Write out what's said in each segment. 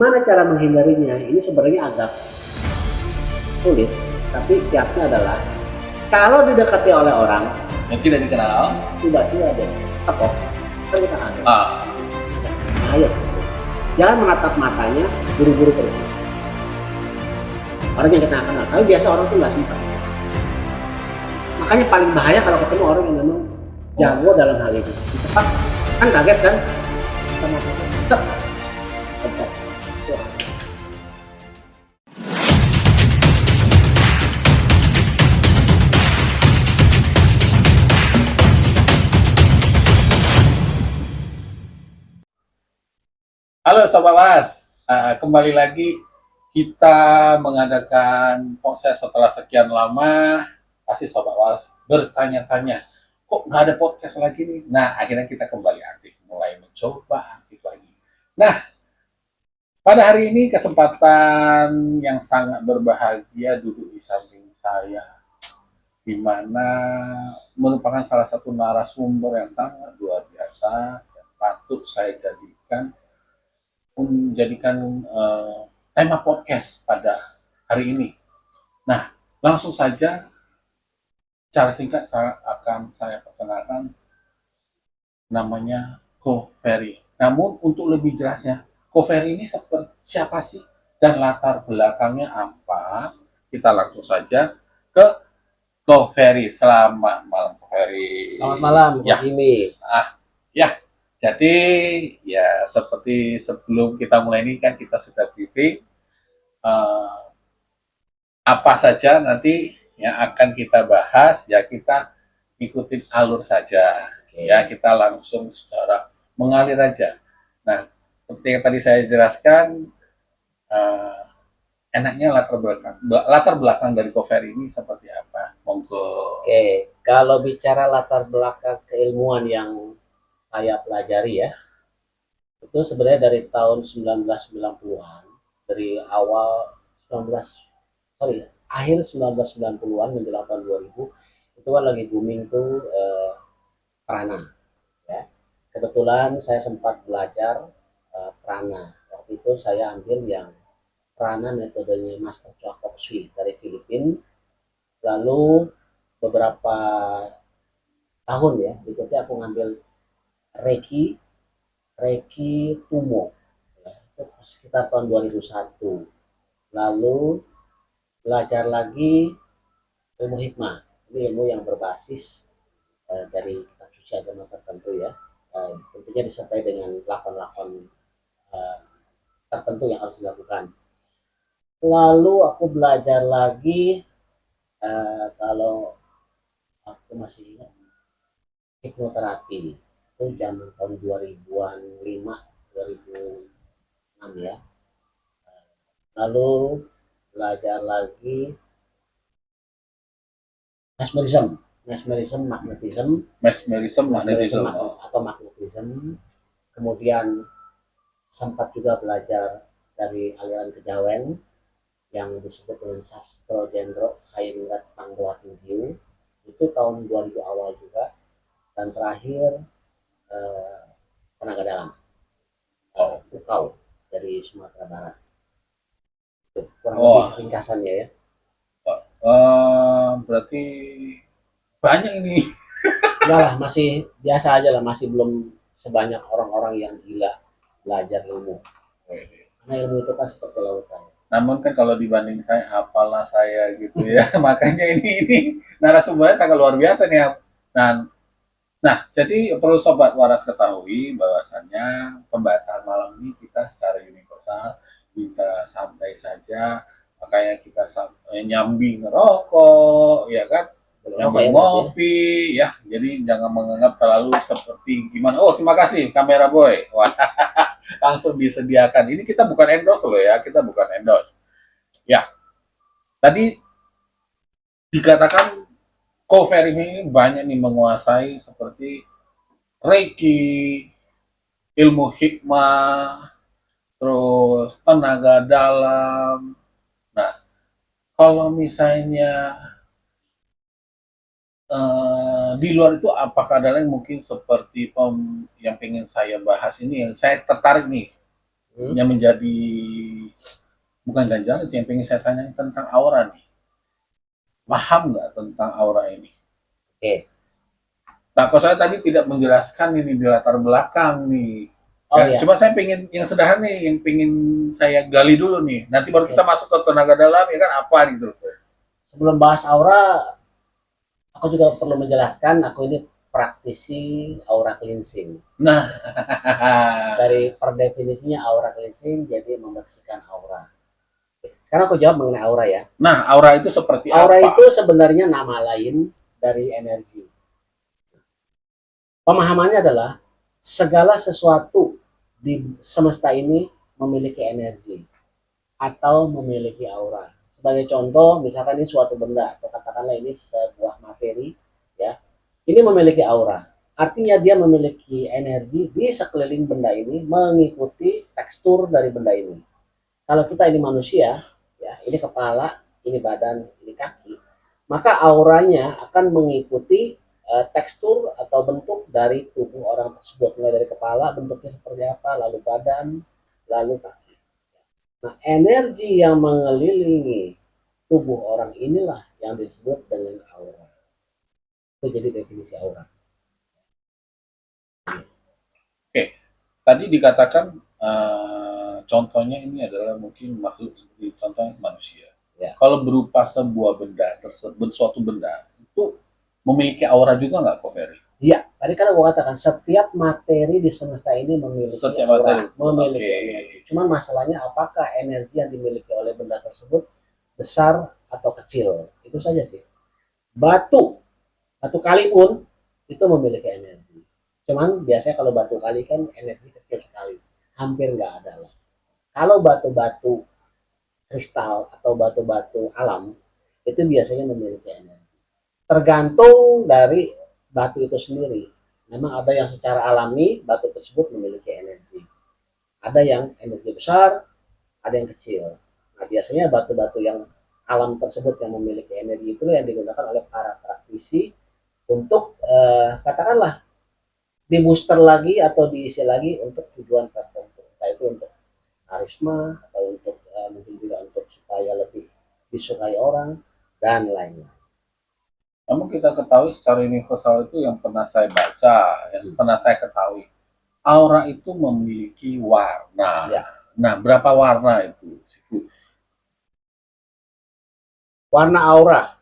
Mana cara menghindarinya? Ini sebenarnya agak sulit, tapi kiatnya adalah kalau didekati oleh orang yang tidak dikenal. tiba-tiba ada tepok, kan kita kaget. Ah, Agak bahaya sih. Jangan menatap matanya, buru-buru pergi. Orang yang kita kenal, tapi biasa orang tuh nggak sempat. Makanya paling bahaya kalau ketemu orang yang memang jago dalam hal ini. Cepat, kan kaget kan? Kita matanya, tetap, tetap. halo Sobat Waras. Kembali lagi kita mengadakan proses setelah sekian lama. Pasti Sobat Waras bertanya-tanya, kok nggak ada podcast lagi nih? Nah, akhirnya kita kembali aktif, mulai mencoba aktif lagi. Nah, pada hari ini kesempatan yang sangat berbahagia duduk di samping saya, di mana merupakan salah satu narasumber yang sangat luar biasa yang patut saya menjadikan tema podcast pada hari ini. Nah, langsung saja cara singkat saya perkenalkan, namanya Ko Ferry. Namun untuk lebih jelasnya, Ko Ferry ini siapa sih dan latar belakangnya apa? Kita langsung saja ke Ko Ferry. Selamat malam Ko Ferry. Selamat malam, Ya. Jimmy. Ya. Jadi ya seperti sebelum kita mulai ini kan kita sudah briefing eh, apa saja nanti yang akan kita bahas, ya kita ikutin alur saja. Ya, kita langsung secara mengalir aja. Nah, seperti yang tadi saya jelaskan, eh, enaknya latar belakang dari cover ini seperti apa? Monggo. Oke, kalau bicara latar belakang keilmuan yang saya pelajari ya, itu sebenarnya dari tahun 1990-an, dari awal 19, sorry, akhir 1990-an menjelang tahun 2000, itu kan lagi booming tuh prana. Ya. Kebetulan saya sempat belajar prana. Waktu itu saya ambil yang prana metodenya Master Choa Kok Sui dari Filipina. Lalu beberapa tahun ya berikutnya aku ngambil Reiki Reiki Tumo ya, itu sekitar tahun 2001. Lalu belajar lagi ilmu hikmah, ini ilmu yang berbasis dari kitab suci agama tertentu ya, tentunya disertai dengan lakon-lakon eh, tertentu yang harus dilakukan. Lalu aku belajar lagi kalau aku masih ingat hipnoterapi itu zaman tahun 2000-an 5 2006 ya. Lalu belajar lagi mesmerism, mesmerism magnetism, Magnetism. atau magnetism. Kemudian sempat juga belajar dari aliran kejawen yang disebut dengan sastro jendro Haingat Pangdoatinggiu, itu tahun 2000 awal juga. Dan terakhir eh, tenaga dalam Pukau dari Sumatera Barat. Itu kurang lebih ringkasannya ya. Berarti banyak ini. Enggak lah, masih biasa aja lah, masih belum sebanyak orang-orang yang gila belajar ilmu. Karena ilmu itu kan seperti lautan. Namun kan kalau dibanding saya, apalah saya gitu ya. Makanya ini narasumbernya sangat luar biasa nih. Nah, jadi perlu Sobat Waras ketahui bahwasannya pembahasan malam ini kita secara universal, kita santai saja, makanya kita nyambi ngerokok, ya kan? Nyambi ngopi, ya. Jadi jangan menganggap terlalu seperti gimana. Oh, terima kasih kamera boy. Wah, langsung disediakan. Ini kita bukan endorse loh ya, kita bukan endorse. Ya, tadi dikatakan cover ini banyak nih menguasai seperti Reiki, ilmu hikmah, terus tenaga dalam. Nah, kalau misalnya di luar itu apakah ada yang mungkin seperti yang pengen saya bahas ini yang saya tertarik nih. yang menjadi bukan ganjalan sih, yang pengen saya tanya tentang aura nih. Paham nggak tentang aura ini? Oke. Nah, kalau saya tadi tidak menjelaskan ini di latar belakang nih. Oh Ya, ya. cuma saya pengen yang sederhana nih, yang pengen saya gali dulu nih. Nanti baru Oke. kita masuk ke tenaga dalam ya kan apa gitu. Sebelum bahas aura, aku juga perlu menjelaskan, aku ini praktisi aura cleansing. Nah, Dari per definisinya aura cleansing jadi membersihkan aura. Sekarang aku jawab mengenai aura ya. nah aura itu seperti Aura apa? itu sebenarnya nama lain dari energi. Pemahamannya adalah segala sesuatu di semesta ini memiliki energi atau memiliki aura. Sebagai contoh, misalkan ini suatu benda atau katakanlah ini sebuah materi, ya, ini memiliki aura. Artinya dia memiliki energi di sekeliling benda ini mengikuti tekstur dari benda ini. Kalau kita ini manusia, ya, ini kepala, ini badan, ini kaki, maka auranya akan mengikuti tekstur atau bentuk dari tubuh orang tersebut, mulai dari kepala bentuknya seperti apa, lalu badan, lalu kaki. Nah, energi yang mengelilingi tubuh orang inilah yang disebut dengan aura. Itu jadi definisi aura. Oke, tadi dikatakan contohnya ini adalah mungkin makhluk seperti contohnya manusia. Ya. Kalau berupa sebuah benda tersebut, suatu benda itu memiliki aura juga nggak, Ko Ferry? Iya, tadi kan aku katakan setiap materi di semesta ini memiliki Setiap aura, materi. memiliki Oke. energi. Cuman masalahnya apakah energi yang dimiliki oleh benda tersebut besar atau kecil? Itu saja sih. Batu, batu kali pun itu memiliki energi. Cuman biasanya kalau batu kali kan energi kecil sekali, hampir nggak ada lah. Kalau batu-batu kristal atau batu-batu alam itu biasanya memiliki energi. Tergantung dari batu itu sendiri. Memang ada yang secara alami batu tersebut memiliki energi. Ada yang energi besar, ada yang kecil. Nah, biasanya batu-batu yang alam tersebut yang memiliki energi itu yang digunakan oleh para praktisi untuk katakanlah di booster lagi atau diisi lagi untuk tujuan tertentu. Entah itu untuk karisma atau untuk mungkin juga untuk supaya lebih disukai orang dan lain-lain. Namun kita ketahui secara universal itu yang pernah saya baca, yang pernah saya ketahui, aura itu memiliki warna. Ya. Nah, berapa warna itu? Warna aura.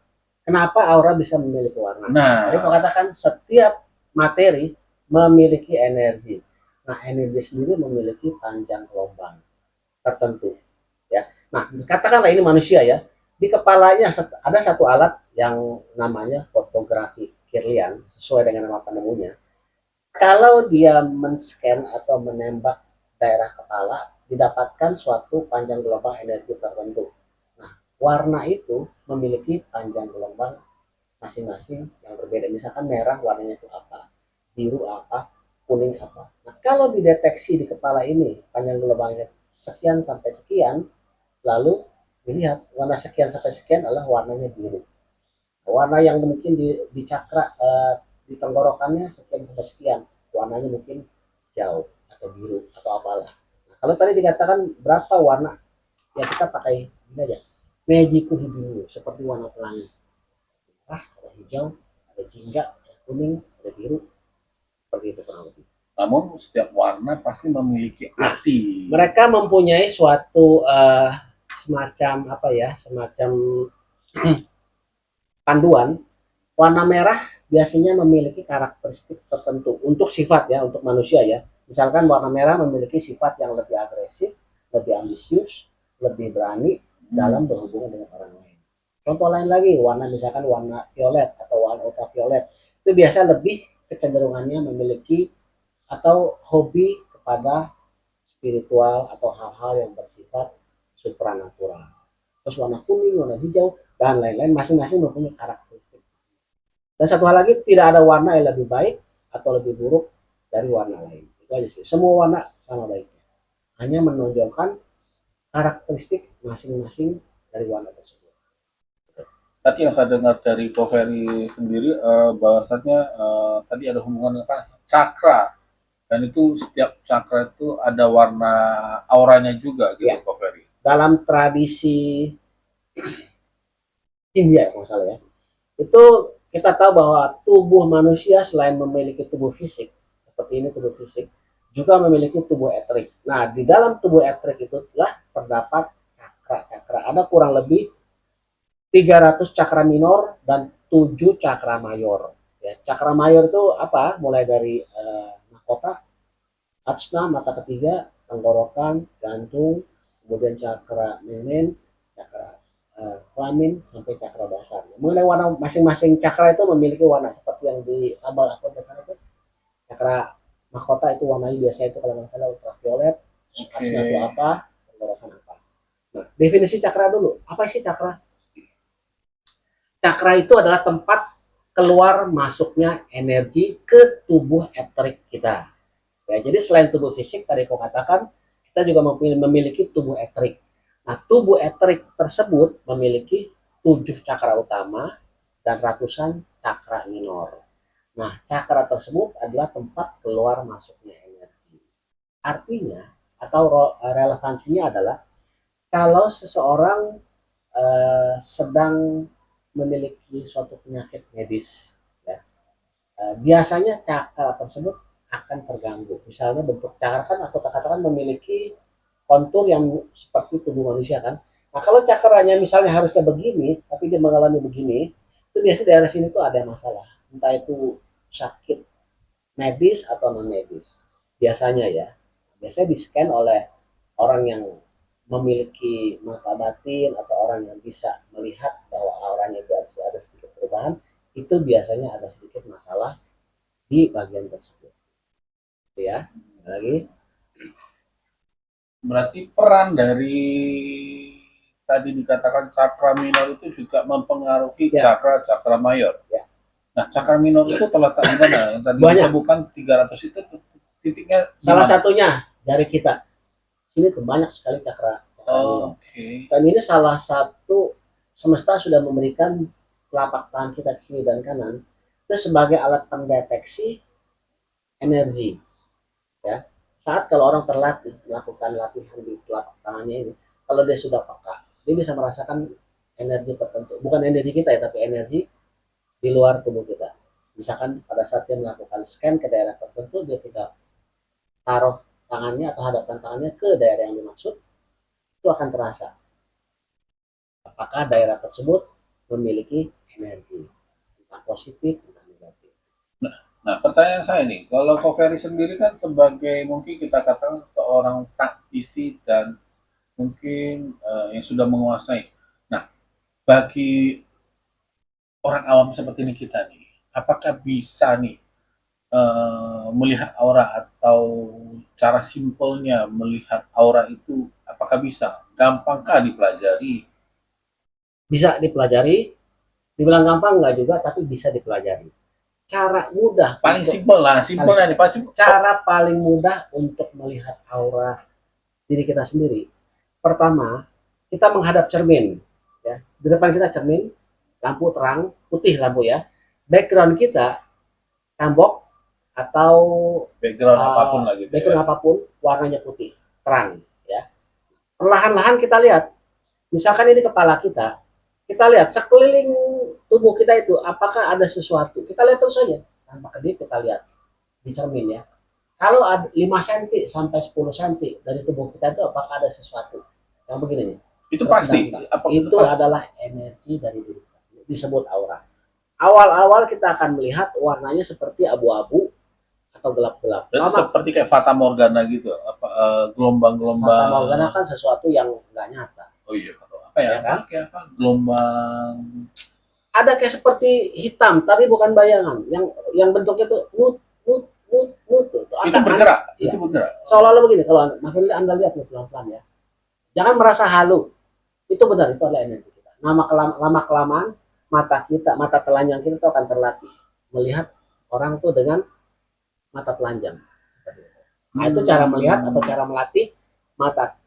Kenapa aura bisa memiliki warna? Nah, Jadi aku katakan setiap materi memiliki energi. Nah, energi sendiri memiliki panjang gelombang tertentu. Ya. Nah, katakanlah ini manusia ya. Di kepalanya ada satu alat yang namanya fotografi Kirlian sesuai dengan nama penemunya. Kalau dia men-scan atau menembak daerah kepala, didapatkan suatu panjang gelombang energi tertentu. Nah, warna itu memiliki panjang gelombang masing-masing yang berbeda. Misalkan merah warnanya itu apa, biru apa, kuning apa. Nah, kalau dideteksi di kepala ini panjang gelombangnya sekian sampai sekian, lalu dilihat warna sekian sampai sekian adalah warnanya biru. Warna yang mungkin di cakra di tenggorokannya sekian sampai sekian, warnanya mungkin hijau atau biru atau apalah. Nah, kalau tadi dikatakan berapa warna, ya kita pakai ini aja. Magiku Hibinu seperti warna pelangi. Ah, ada hijau, ada jingga, ada kuning, ada biru, seperti itu kurang lebih. namun setiap warna pasti memiliki arti. Mereka mempunyai suatu semacam apa ya, semacam panduan. Warna merah biasanya memiliki karakteristik tertentu untuk sifat ya, untuk manusia ya. Misalkan warna merah memiliki sifat yang lebih agresif, lebih ambisius, lebih berani dalam berhubungan dengan orang lain. Contoh lain lagi, warna misalkan warna violet atau warna ultraviolet itu biasa lebih kecenderungannya memiliki atau hobi kepada spiritual atau hal-hal yang bersifat supranatural. Terus warna kuning, warna hijau, dan lain-lain masing-masing mempunyai karakteristik. Dan satu hal lagi, tidak ada warna yang lebih baik atau lebih buruk dari warna lain. Itu aja sih. Semua warna sama baiknya. Hanya menonjolkan karakteristik masing-masing dari warna tersebut. Tadi yang saya dengar dari Ko Ferry sendiri bahwasannya tadi ada hubungan apa? Cakra. Dan itu setiap cakra itu ada warna auranya juga gitu, Ya. Kak Ferry. Dalam tradisi India kalau nggak salah ya, itu kita tahu bahwa tubuh manusia selain memiliki tubuh fisik seperti ini, tubuh fisik juga memiliki tubuh etrik. Nah, di dalam tubuh etrik itu telah terdapat cakra-cakra. Ada kurang lebih 300 cakra minor dan 7 cakra mayor. Ya, cakra mayor itu apa? Mulai dari mahkota, ajna, mata ketiga, tenggorokan, jantung, kemudian cakra menen, cakra kelamin, sampai cakra dasar. Mengenai warna masing-masing cakra itu memiliki warna seperti yang di tabel aku sana itu. Cakra mahkota itu warnanya biasanya itu kalau nggak salah ultraviolet, ajna itu apa, tenggorokan apa. Nah, definisi cakra dulu. Apa sih cakra? Cakra itu adalah tempat keluar masuknya energi ke tubuh etrik kita. Ya, jadi selain tubuh fisik tadi aku katakan, kita juga memiliki tubuh etrik. Nah, tubuh etrik tersebut memiliki 7 cakra utama dan ratusan cakra minor. Nah, cakra tersebut adalah tempat keluar masuknya energi. Artinya atau relevansinya adalah kalau seseorang sedang memiliki suatu penyakit medis, ya, biasanya cakra tersebut akan terganggu. Misalnya bentuk cakra kan aku katakan memiliki kontur yang seperti tubuh manusia kan. Nah, kalau cakranya misalnya harusnya begini, tapi dia mengalami begini, itu biasanya daerah sini tuh ada masalah. Entah itu sakit medis atau non medis. Biasanya ya, biasanya di scan oleh orang yang memiliki mata batin atau orang yang bisa melihat bahwa auranya itu ada sedikit perubahan, itu biasanya ada sedikit masalah di bagian tersebut. Ya, lagi. Berarti peran dari tadi dikatakan cakra minor itu juga mempengaruhi Ya. cakra mayor. Ya. Nah, cakra minor itu terletak di mana? Yang tadi Banyak. disebutkan 300 itu titiknya salah satunya dari kita. Sini tuh banyak sekali cakra minor. Dan ini salah satu semesta sudah memberikan telapak tangan kita kiri dan kanan itu sebagai alat pendeteksi energi. Ya, saat kalau orang terlatih melakukan latihan di telapak tangannya ini, kalau dia sudah peka, dia bisa merasakan energi tertentu, bukan energi kita ya, tapi energi di luar tubuh kita. Misalkan pada saat dia melakukan scan ke daerah tertentu, dia tinggal taruh tangannya atau hadapkan tangannya ke daerah yang dimaksud, itu akan terasa apakah daerah tersebut memiliki energi, entah positif entah negatif. Nah, pertanyaan saya nih, kalau Ko Ferry sendiri kan sebagai mungkin kita katakan seorang praktisi dan mungkin yang sudah menguasai. Nah, bagi orang awam seperti ini kita nih, apakah bisa nih melihat aura atau cara simpelnya melihat aura itu apakah bisa? Gampangkah dipelajari? Bisa dipelajari, dibilang gampang enggak juga, tapi bisa dipelajari. Cara mudah Paling untuk, simpel lah, simpelnya nih pasti. cara paling mudah untuk melihat aura diri kita sendiri. Pertama, kita menghadap cermin, ya. Di depan kita cermin, lampu terang, putih lampu ya. Background kita tembok atau Background apapun lah gitu background ya. apapun warnanya putih, terang, ya. Perlahan-lahan kita lihat, misalkan ini kepala kita lihat sekeliling tubuh kita itu apakah ada sesuatu. Kita lihat terus saja tanpa kedip, kita lihat di cermin ya. Kalau ada 5 cm sampai 10 cm dari tubuh kita itu apakah ada sesuatu yang begini nih? Itu pasti. Itu adalah energi dari diri kita sendiri, disebut aura. Awal-awal kita akan melihat warnanya seperti abu-abu atau gelap-gelap. Berarti seperti kayak Fata Morgana gitu, gelombang-gelombang. Fata Morgana kan sesuatu yang nggak nyata. Oh iya, apa ya? Kan? Kayak apa? Gelombang. Ada kayak seperti hitam, tapi bukan bayangan. Yang bentuknya tuh itu bergerak. Ya. Itu bergerak. Seolah-olah begini. Kalau makin Anda lihat nih pelan-pelan ya. Jangan merasa halu. Itu benar, itu adalah energi kita. Lama kelamaan mata kita, mata telanjang kita itu akan terlatih melihat orang tuh dengan mata telanjang. Seperti itu. Nah, itu cara melihat atau cara melatih mata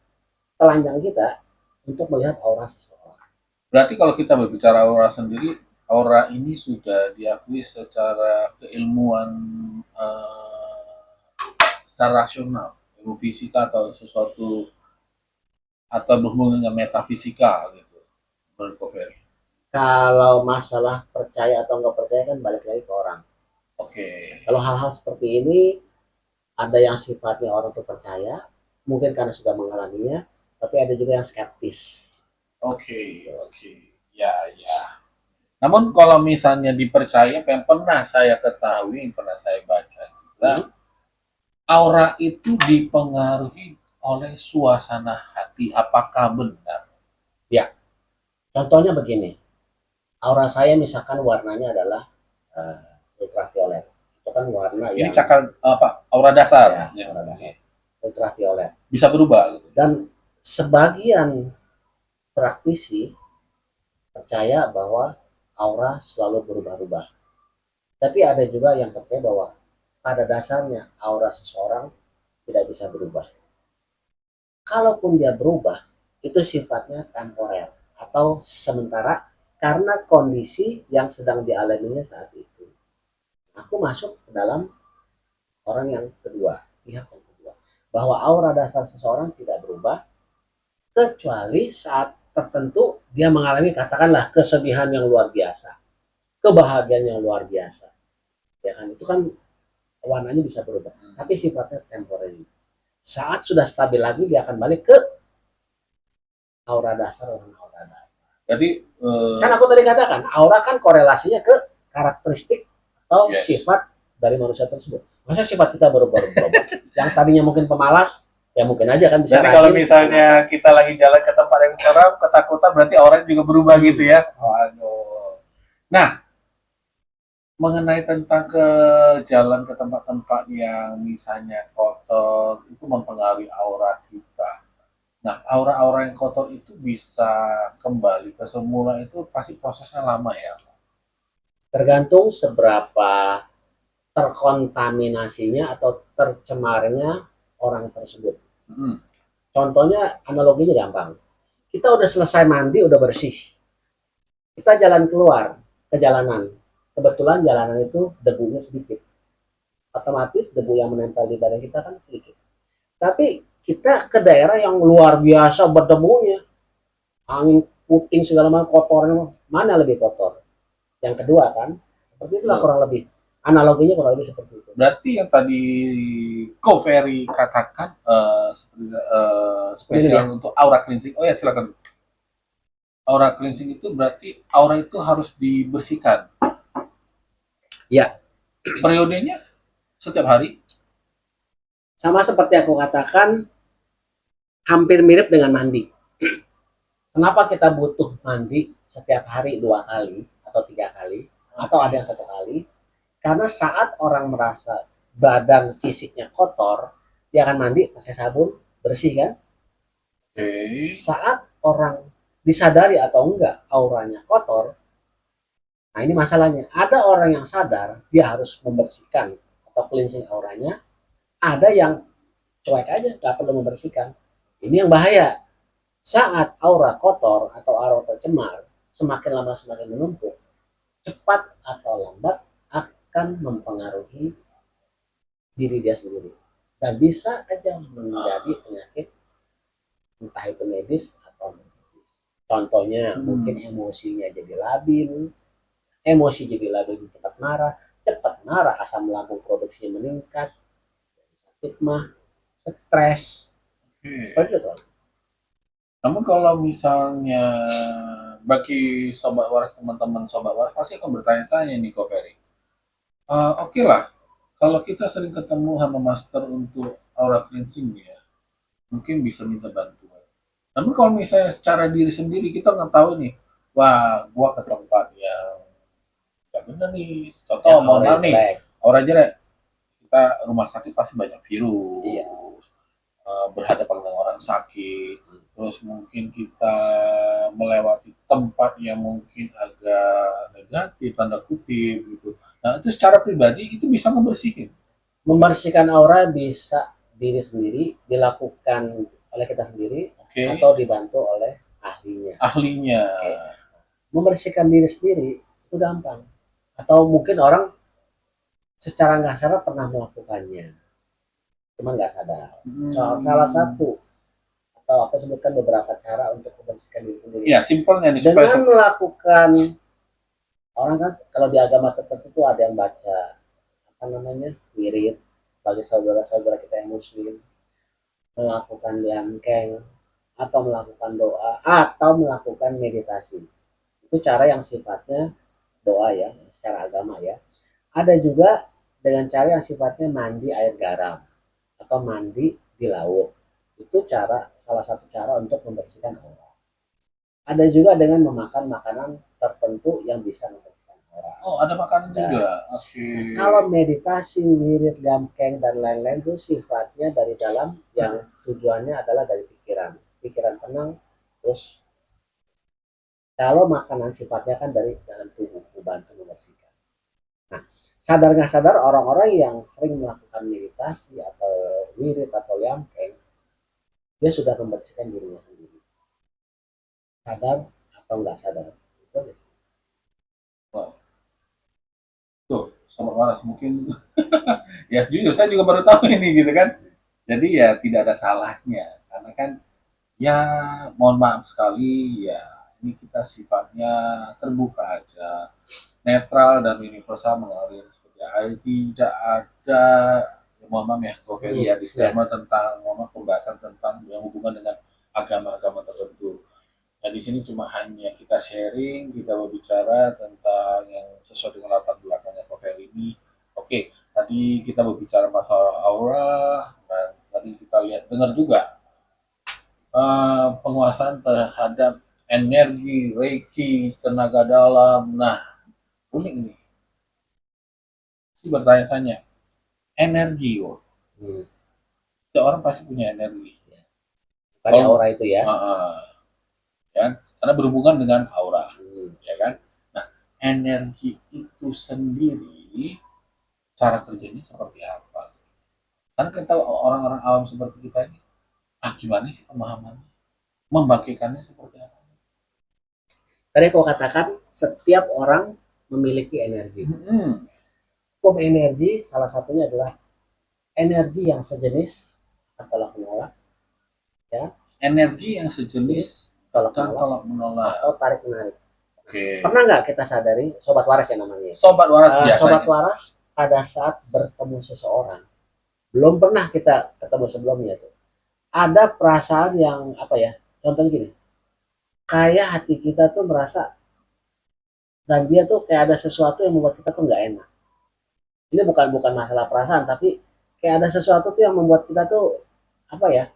telanjang kita untuk melihat aura seseorang. Berarti kalau kita berbicara aura sendiri, aura ini sudah diakui secara keilmuan secara rasional, ilmu fisika atau sesuatu atau berhubungan dengan metafisika gitu menurut Ko Ferry? Kalau masalah percaya atau nggak percaya kan balik lagi ke orang. Oke. Kalau hal-hal seperti ini ada yang sifatnya orang tuh percaya, mungkin karena sudah mengalaminya, tapi ada juga yang skeptis. Oke. Ya, ya. Namun kalau misalnya dipercaya, yang pernah saya ketahui, yang pernah saya baca juga, Hmm. aura itu dipengaruhi oleh suasana hati. Apakah benar? Ya, contohnya begini, aura saya misalkan warnanya adalah ultraviolet. Itu kan warna Ini yang cakar apa? Aura dasar. ya, Ya. aura dasar ultraviolet. Bisa berubah. Gitu. Dan sebagian praktisi percaya bahwa aura selalu berubah-ubah. Tapi ada juga yang percaya bahwa pada dasarnya aura seseorang tidak bisa berubah. Kalaupun dia berubah, itu sifatnya temporer atau sementara karena kondisi yang sedang dialaminya saat itu. Aku masuk ke dalam orang yang kedua, pihak yang kedua, bahwa aura dasar seseorang tidak berubah kecuali saat tertentu dia mengalami katakanlah kesedihan yang luar biasa, kebahagiaan yang luar biasa, ya kan itu kan warnanya bisa berubah, tapi sifatnya temporer. Saat sudah stabil lagi dia akan balik ke aura dasar orang aura dasar. Jadi Kan aku tadi katakan aura kan korelasinya ke karakteristik atau Yes. sifat dari manusia tersebut. Masa sifat kita berubah-ubah? Yang tadinya mungkin pemalas, ya mungkin aja kan bisa jadi kalau rajin. misalnya kita lagi jalan ke tempat yang seram, ketakutan berarti orang juga berubah gitu ya. Waduh. Nah, mengenai tentang ke jalan ke tempat-tempat yang misalnya kotor itu mempengaruhi aura kita. Nah, aura-aura yang kotor itu bisa kembali ke semula itu pasti prosesnya lama ya. Tergantung seberapa terkontaminasinya atau tercemarnya orang tersebut. Hmm. Contohnya analoginya gampang. Kita udah selesai mandi, udah bersih. Kita jalan keluar ke jalanan. Kebetulan jalanan itu debunya sedikit. Otomatis debu yang menempel di badan kita kan sedikit. Tapi kita ke daerah yang luar biasa berdebunya. Angin puting segala macam kotornya. Mana lebih kotor? Yang kedua kan. Seperti itulah kurang lebih. Analoginya kurang lebih seperti itu. Berarti yang tadi Ko Ferry katakan spesial ya. untuk aura cleansing. Oh ya silakan. Aura cleansing itu berarti aura itu harus dibersihkan. Ya. Periodenya setiap hari. Sama seperti aku katakan, hampir mirip dengan mandi. Kenapa kita butuh mandi setiap hari 2 kali atau 3 kali atau ada yang 1 kali? Karena saat orang merasa badan fisiknya kotor, dia akan mandi pakai sabun bersih kan? Oke. Saat orang disadari atau enggak auranya kotor, nah ini masalahnya. Ada orang yang sadar dia harus membersihkan atau cleansing auranya, ada yang cuek aja nggak perlu membersihkan. Ini yang bahaya. Saat aura kotor atau aura tercemar, semakin lama semakin menumpuk, cepat atau lambat akan mempengaruhi diri dia sendiri dan bisa aja menjadi penyakit entah itu medis atau medis. Contohnya mungkin emosinya jadi labil, emosi jadi labil cepat marah asam lambung produksinya meningkat, sakit mah, stres, seperti itu. Namun kalau misalnya bagi sobat waras, teman-teman sobat waras pasti akan bertanya-tanya nih Ko Ferry. Oke lah, kalau kita sering ketemu sama master untuk aura cleansing ya, mungkin bisa minta bantuan. Namun kalau misalnya secara diri sendiri kita nggak tahu nih, wah gua ke tempat yang nggak bener nih. Contoh mau nih, aura jelek. Kita rumah sakit pasti banyak virus. Iya. Berhadapan dengan orang sakit, terus mungkin kita melewati tempat yang mungkin agak negatif tanda kutip gitu. Nah itu secara pribadi itu bisa ngebersihin. Membersihkan aura bisa diri sendiri dilakukan oleh kita sendiri atau dibantu oleh ahlinya. Membersihkan diri sendiri itu gampang, atau mungkin orang secara nggak sadar pernah melakukannya. cuma nggak sadar. Hmm. Salah satu atau apa sebutkan beberapa cara untuk membersihkan diri sendiri. Ya, simpelnya nih supaya Dengan melakukan, orang kan kalau di agama tertentu itu ada yang baca apa namanya wirid bagi saudara-saudara kita yang muslim, melakukan liangkeng atau melakukan doa atau melakukan meditasi. Itu cara yang sifatnya doa ya, secara agama ya. Ada juga dengan cara yang sifatnya mandi air garam atau mandi di laut. Itu salah satu cara untuk membersihkan aura. Ada juga dengan memakan makanan tertentu yang bisa membersihkan aura. oh, ada makanan Dan juga. Oke. kalau meditasi, wirid, liangkeng dan lain-lain itu sifatnya dari dalam, yang tujuannya adalah dari pikiran. Pikiran tenang, terus kalau makanan sifatnya kan dari dalam tubuh, membantu membersihkan. Nah, sadar nggak sadar orang-orang yang sering melakukan meditasi atau wirid atau liangkeng, dia sudah membersihkan dirinya sendiri. Sadar atau nggak sadar. Itu aja sih. Wow. Tuh, Sobat Waras mungkin ya jujur saya juga baru tahu ini gitu kan. Jadi ya tidak ada salahnya karena kan ya mohon maaf sekali ya ini kita sifatnya terbuka aja, netral dan universal mengalir seperti air, tidak ada ya, mohon maaf ya Kovel ya disclaimer tentang mohon maaf, pembahasan tentang yang hubungan dengan agama-agama tertentu. Nah, di sini cuma hanya kita sharing, kita berbicara tentang yang sesuai dengan latar belakangnya Kovel ini. Oke, tadi kita berbicara masalah aura, dan tadi kita lihat dengar juga penguasaan terhadap energi, reiki, tenaga dalam. Nah, unik nih. Si bertanya-tanya, energi, oh. Setiap orang pasti punya energi. Pada aura itu ya. Ya, karena berhubungan dengan aura, ya kan? Nah, energi itu sendiri cara kerjanya seperti apa? Karena kita orang-orang awam seperti kita ini, gimana sih pemahamannya? Membagikannya seperti apa? Tadi aku katakan setiap orang memiliki energi. Form energi salah satunya adalah energi yang sejenis atau menolak, ya. Energi yang sejenis Tolak tolak menolak atau tarik menarik. Oke. Pernah nggak kita sadari, sobat waras ya namanya? Sobat waras biasanya. Sobat waras pada saat bertemu seseorang, belum pernah kita ketemu sebelumnya tuh, ada perasaan yang apa ya? Contohnya gini, kayak hati kita tuh merasa, dan dia tuh kayak ada sesuatu yang membuat kita tuh nggak enak. Ini bukan masalah perasaan, tapi kayak ada sesuatu tuh yang membuat kita tuh apa ya?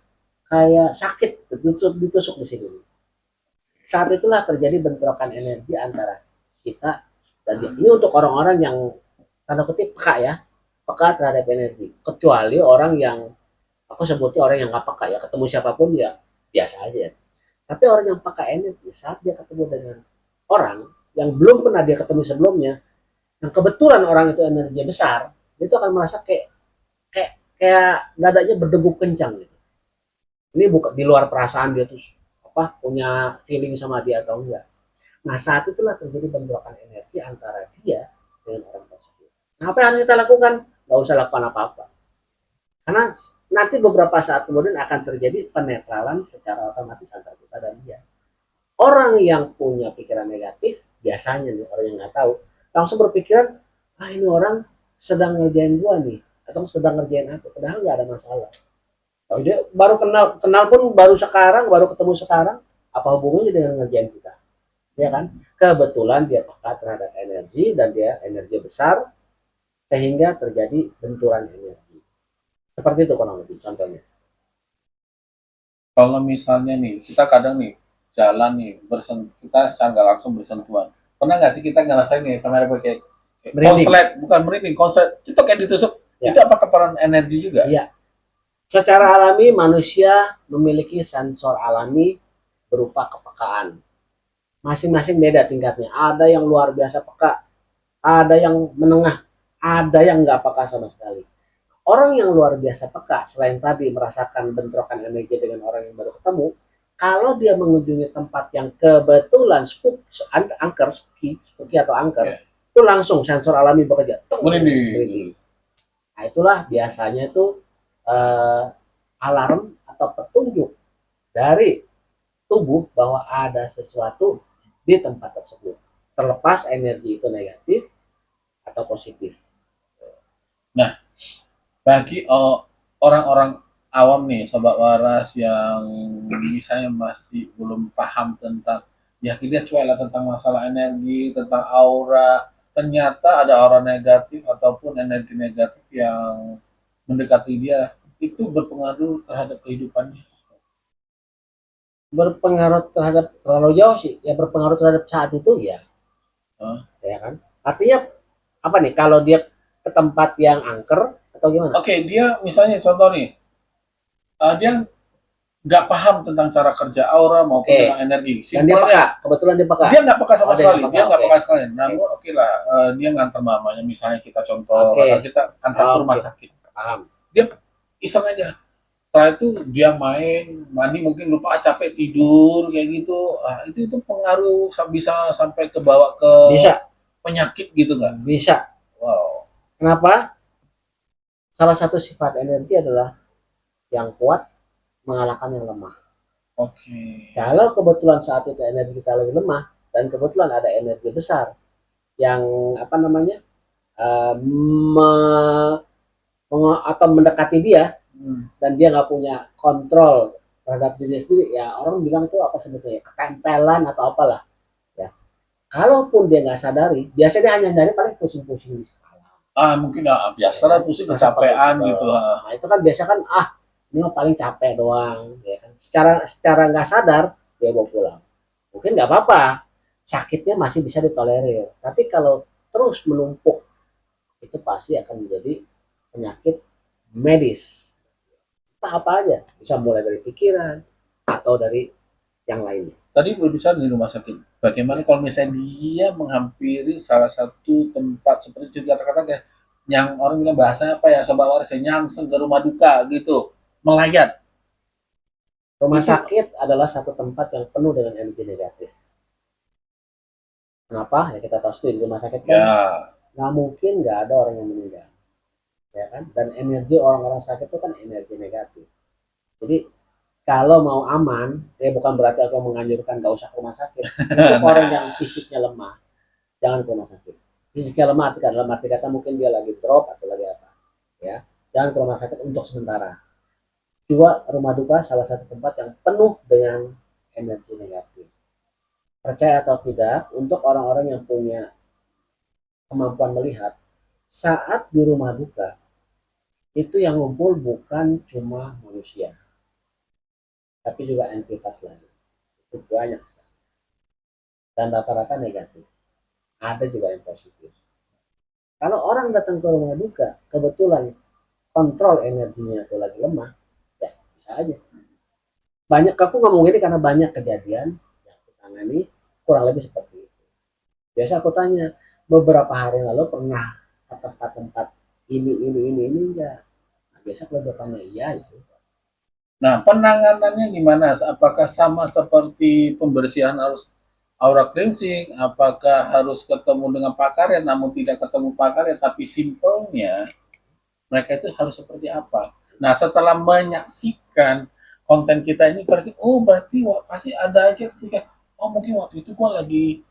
Kayak sakit, ditusuk di sini. Saat itulah terjadi bentrokan energi antara kita dan dia. Ini untuk orang-orang yang tanda kutip peka ya, peka terhadap energi. Kecuali orang yang, aku sebutnya orang yang nggak peka ya, ketemu siapapun ya biasa aja. Tapi orang yang peka energi, saat dia ketemu dengan orang yang belum pernah dia ketemu sebelumnya, yang kebetulan orang itu energinya besar, dia itu akan merasa kayak dadanya berdegup kencang gitu. Ini bukan di luar perasaan dia tuh apa punya feeling sama dia atau enggak. Nah, saat itulah terjadi bentrokan energi antara dia dengan orang tersebut. Nah, apa yang harus kita lakukan? Nggak usah lakukan apa-apa. Karena nanti beberapa saat kemudian akan terjadi penetralan secara otomatis antara kita dan dia. Orang yang punya pikiran negatif, biasanya nih orang yang nggak tahu, langsung berpikiran, ini orang sedang ngerjain gua nih, atau sedang ngerjain aku, padahal nggak ada masalah. Oh, dia baru kenal pun baru sekarang, baru ketemu sekarang, apa hubungannya dengan ngerjain kita? Ya kan? Kebetulan dia peka terhadap energi dan dia energi besar sehingga terjadi benturan energi. Seperti itu kurang lebih contohnya. Kalau misalnya nih, kita kadang nih jalan nih kita secara nggak langsung bersentuhan. Pernah nggak sih kita ngerasain nih kamera kayak konslet, bukan merinding, konslet, itu kayak ditusuk. Ya. Itu apakah peran energi juga? Iya. Secara alami manusia memiliki sensor alami berupa kepekaan. Masing-masing beda tingkatnya. Ada yang luar biasa peka, ada yang menengah, ada yang nggak peka sama sekali. Orang yang luar biasa peka, selain tadi merasakan bentrokan energi dengan orang yang baru ketemu, kalau dia mengunjungi tempat yang kebetulan angker, spooky atau angker, itu langsung sensor alami bekerja. Merinding. Nah, itulah biasanya tuh eh, alarm atau petunjuk dari tubuh bahwa ada sesuatu di tempat tersebut. Terlepas energi itu negatif atau positif. Nah, bagi orang-orang awam nih, sobat waras yang misalnya masih belum paham tentang, ya kita cuek lah tentang masalah energi, tentang aura, ternyata ada aura negatif ataupun energi negatif yang mendekati dia, itu berpengaruh terhadap kehidupannya. Berpengaruh terhadap terlalu jauh sih, ya berpengaruh terhadap saat itu ya, Hah? ya kan? Artinya apa nih? Kalau dia ke tempat yang angker atau gimana? Oke, dia misalnya contoh nih, dia nggak paham tentang cara kerja aura maupun Oke. dengan energi. Dan dia Simpelnya, peka, kebetulan dia peka. dia nggak peka sama Oh, dia sekali, nggak dia peka. nggak Oke. peka sekali. Namun oke lah, dia ngantar mamanya, misalnya kita contoh, Oke. kita antar ke rumah Oke. sakit. Paham. Dia iseng aja. Setelah itu dia main, mandi mungkin lupa, capek tidur kayak gitu. Itu pengaruh bisa sampai ke bawa ke Bisa, penyakit gitu nggak? bisa. Wow. Kenapa? Salah satu sifat energi adalah yang kuat mengalahkan yang lemah. Oke. Kalau kebetulan saat itu energi kita lagi lemah dan kebetulan ada energi besar yang apa namanya atau mendekati dia Hmm. dan dia nggak punya kontrol terhadap diri sendiri, ya orang bilang itu apa sebetulnya ketempelan atau apalah ya. Kalaupun dia nggak sadari, biasanya dia hanya nyari paling pusing-pusing di kepala, Mungkin biasa ya lah kan? pusing Rasa kecapean pegel. gitu. Nah itu kan biasa kan, ini mah paling capek doang, ya kan? Secara nggak sadar dia bawa pulang. Mungkin nggak apa-apa, sakitnya masih bisa ditolerir. Tapi kalau terus menumpuk, itu pasti akan menjadi penyakit medis. Entah apa aja, bisa mulai dari pikiran atau dari yang lainnya. Tadi berbicara di rumah sakit. Bagaimana kalau misalnya dia menghampiri salah satu tempat seperti itu kata-kata yang orang bilang bahasanya apa ya, sobat waris, nyangseng ke rumah duka gitu, melayat. Rumah Itu sakit adalah satu tempat yang penuh dengan energi negatif. Kenapa? Ya kita tahu sendiri, di rumah sakit kan ya nggak mungkin nggak ada orang yang meninggal, ya kan? Dan energi orang-orang sakit itu kan energi negatif. Jadi kalau mau aman, ya bukan berarti aku menganjurkan nggak usah ke rumah sakit. Untuk orang yang nah, fisiknya lemah, jangan ke rumah sakit. Fisiknya lemah, dalam arti kata mungkin dia lagi drop atau lagi apa, ya. Jangan ke rumah sakit untuk sementara. Dua, rumah duka salah satu tempat yang penuh dengan energi negatif. Percaya atau tidak, untuk orang-orang yang punya kemampuan melihat, saat di rumah duka, itu yang ngumpul bukan cuma manusia, tapi juga entitas lain. Itu banyak sekali. Dan rata-rata negatif. Ada juga yang positif. Kalau orang datang ke rumah duka, kebetulan kontrol energinya itu lagi lemah, ya bisa aja. Banyak, aku ngomong ini karena banyak kejadian yang aku tangani kurang lebih seperti itu. Biasa aku tanya, beberapa hari lalu pernah ke tempat-tempat ini enggak? Nah, biasa kalau dia tanya iya ya. nah, penanganannya gimana? Apakah sama seperti pembersihan arus aura cleansing? Apakah harus ketemu dengan pakar ya, namun tidak ketemu pakar ya, tapi simpelnya mereka itu harus seperti apa? Nah, setelah menyaksikan konten kita ini, berarti berarti pasti ada aja ketika mungkin waktu itu gua lagi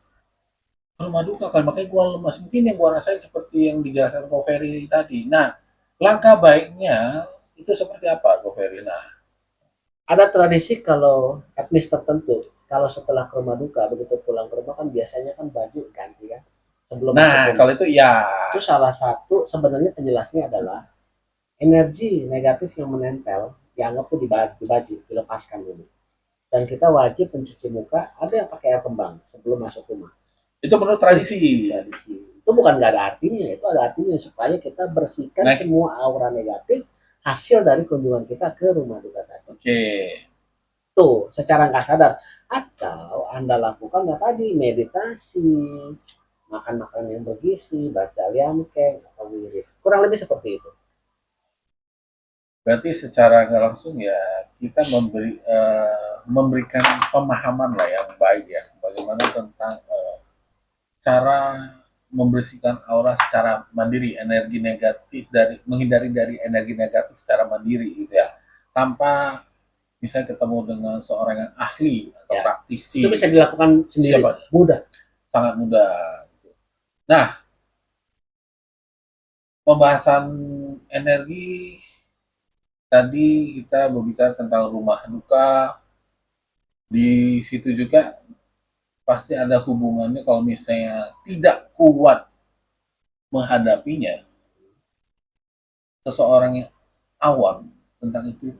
rumah duka kan, makanya gua lemas. Mungkin yang gua rasain seperti yang dijelaskan Ko Ferry tadi. Nah, langkah baiknya itu seperti apa, Ko Ferry? Nah, Ada tradisi kalau etnis tertentu, kalau setelah ke rumah duka, begitu pulang ke rumah kan biasanya kan baju ganti kan sebelum masuk rumah. kalau itu ya. Itu salah satu sebenarnya penjelasnya adalah energi negatif yang menempel dianggap tuh di baju dilepaskan dulu. Dan kita wajib mencuci muka, ada yang pakai air kembang sebelum masuk rumah. Itu menurut tradisi. Tradisi. Itu bukan nggak ada artinya, itu ada artinya supaya kita bersihkan Nah, semua aura negatif hasil dari kunjungan kita ke rumah duka tadi. oke. Tuh, secara nggak sadar. Atau Anda lakukan nggak tadi, meditasi, makan makanan yang bergizi, baca liamke, atau wirid. Kurang lebih seperti itu. Berarti secara nggak langsung ya kita memberikan pemahaman lah yang baik ya, bagaimana tentang cara membersihkan aura secara mandiri, energi negatif menghindari dari energi negatif secara mandiri gitu ya, tanpa misalnya ketemu dengan seorang yang ahli atau Ya, praktisi itu bisa gitu. dilakukan sendiri, Siapa? mudah. Sangat mudah gitu. Nah, pembahasan energi tadi kita berbicara tentang rumah duka, di situ juga pasti ada hubungannya kalau misalnya tidak kuat menghadapinya, seseorang yang awam tentang itu,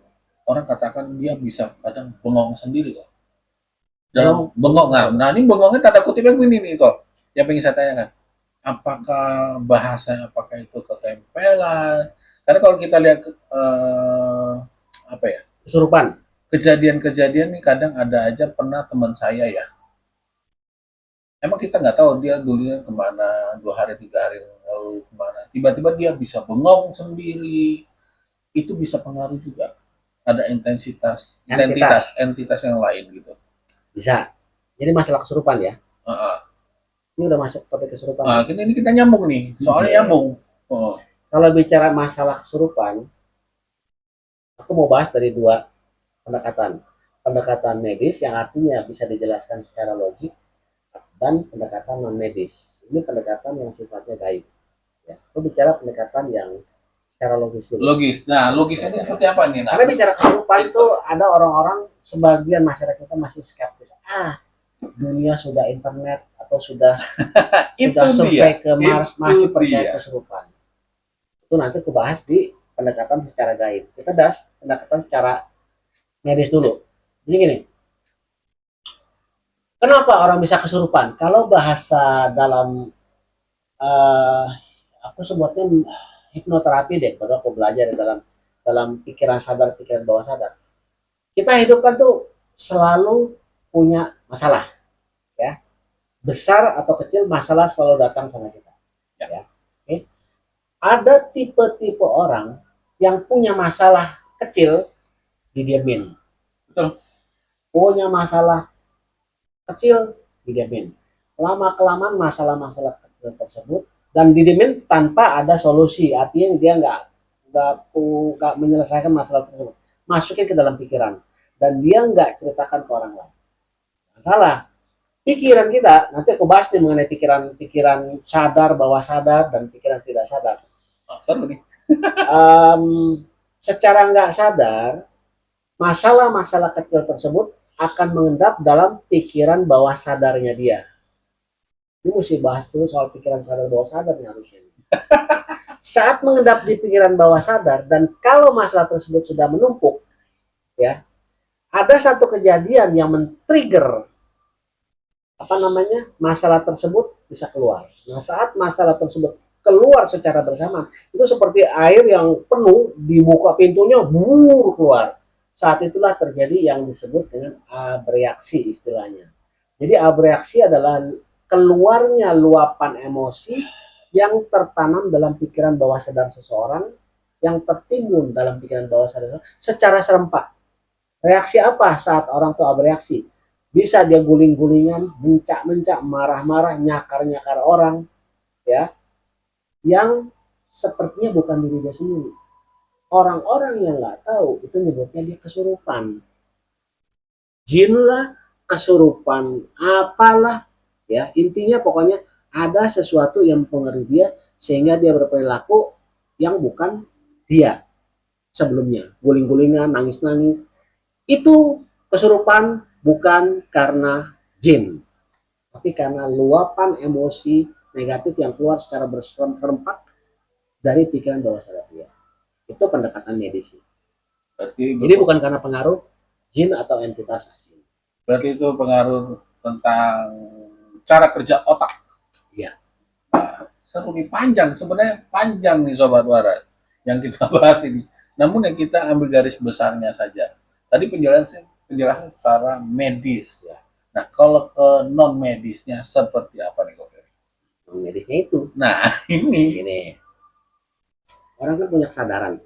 orang katakan dia bisa kadang bengong sendiri kok. Dalam bengong, nah ini bengongnya tanda kutipnya gini nih kok, yang pengen saya tanyakan, apakah bahasanya, apakah itu ketempelan, karena kalau kita lihat apa ya, Kesurupan. kejadian-kejadian nih kadang ada aja, pernah teman saya ya, emang kita nggak tahu dia dulunya kemana, 2 hari 3 hari lalu kemana, tiba-tiba dia bisa bengong sendiri, itu bisa pengaruh juga, ada entitas yang lain gitu. Bisa. Jadi masalah kesurupan ya. Uh, Ini udah masuk topik kesurupan. Nah, ini kita nyambung nih, soalnya nyambung. Oh. Kalau bicara masalah kesurupan, aku mau bahas dari dua pendekatan. Pendekatan medis yang artinya bisa dijelaskan secara logik, dan pendekatan non medis. Ini pendekatan yang sifatnya gaib. Ya. Aku bicara pendekatan yang secara logis dulu. Logis. Nah, logis ini seperti apa nih? Nah, karena bicara kesurupan itu ada orang-orang, sebagian masyarakat kita masih skeptis. Dunia sudah internet atau sudah sudah survei ke Mars, masih percaya kesurupan. Itu nanti aku bahas di pendekatan secara gaib. Kita bahas pendekatan secara medis dulu. Jadi gini, kenapa orang bisa kesurupan? Kalau bahasa dalam aku sebutnya hipnoterapi deh, baru aku belajar dalam dalam pikiran sadar, pikiran bawah sadar. Kita hidup kan tuh selalu punya masalah, ya, besar atau kecil, masalah selalu datang sama kita, ya. Oke. Ada tipe-tipe orang yang punya masalah kecil didiamin, punya masalah kecil didiamin, lama kelamaan masalah-masalah kecil tersebut dan didiamin tanpa ada solusi, artinya dia nggak menyelesaikan masalah tersebut, masukin ke dalam pikiran dan dia nggak ceritakan ke orang lain. Masalah pikiran kita, nanti aku bahas nih mengenai pikiran sadar, bawah sadar, dan pikiran tidak sadar. Seru nih. Secara nggak sadar, masalah-masalah kecil tersebut akan mengendap dalam pikiran bawah sadarnya dia. Ini mesti bahas dulu soal pikiran sadar bawah sadar nih harusnya. Saat mengendap di pikiran bawah sadar, dan kalau masalah tersebut sudah menumpuk, ya, ada satu kejadian yang men-trigger masalah tersebut bisa keluar. Nah, saat masalah tersebut keluar secara bersamaan, itu seperti air yang penuh, dibuka pintunya, keluar. Saat itulah terjadi yang disebut dengan abreaksi istilahnya. Jadi abreaksi adalah keluarnya luapan emosi yang tertanam dalam pikiran bawah sadar seseorang, yang tertimbun dalam pikiran bawah sadar secara serempak. Reaksi apa saat orang tuh bereaksi? Bisa dia guling-gulingan, mencak-mencak, marah-marah, nyakar-nyakar orang, ya, yang sepertinya bukan diri dia sendiri. Orang-orang yang nggak tahu itu nyebutnya dia kesurupan. Jin lah, kesurupan, apalah, ya, intinya pokoknya ada sesuatu yang mempengaruhi dia sehingga dia berperilaku yang bukan dia sebelumnya, guling-gulingan, nangis-nangis. Itu kesurupan bukan karena jin, tapi karena luapan emosi negatif yang keluar secara berserempak dari pikiran bawah sadar dia. Itu pendekatan medis. Jadi bukan karena pengaruh jin atau entitas asing. Berarti itu pengaruh tentang cara kerja otak. Iya. Nah, seru nih, panjang sebenarnya, panjang nih Sobat Waras yang kita bahas ini. Namun yang kita ambil garis besarnya saja. Tadi penjelasan secara medis ya. Nah, kalau ke non medisnya seperti apa nih Kok? Non medisnya itu. Nah, ini orang kan punya kesadaran.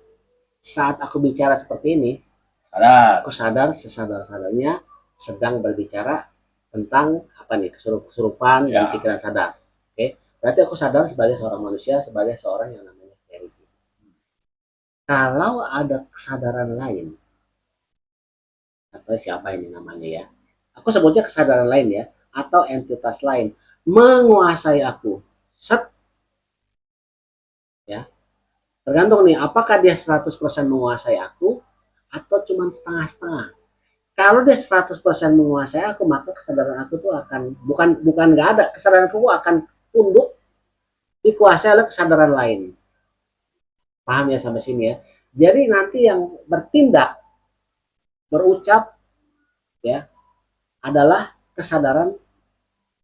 Saat aku bicara seperti ini, aku sadar sesadar-sadarnya sedang berbicara tentang apa nih, kesurupan dan pikiran sadar. Oke. Berarti aku sadar sebagai seorang manusia, sebagai seorang yang namanya Ferry. Kalau ada kesadaran lain, atau siapa ini namanya ya, aku sebutnya kesadaran lain ya, atau entitas lain menguasai aku, set, ya, tergantung nih apakah dia 100% menguasai aku atau cuma setengah-setengah. Kalau dia 100% menguasai aku, maka kesadaran aku tuh akan bukan nggak ada, kesadaran aku akan tunduk dikuasai oleh kesadaran lain. Paham ya sampai sini ya? Jadi nanti yang bertindak, berucap ya adalah kesadaran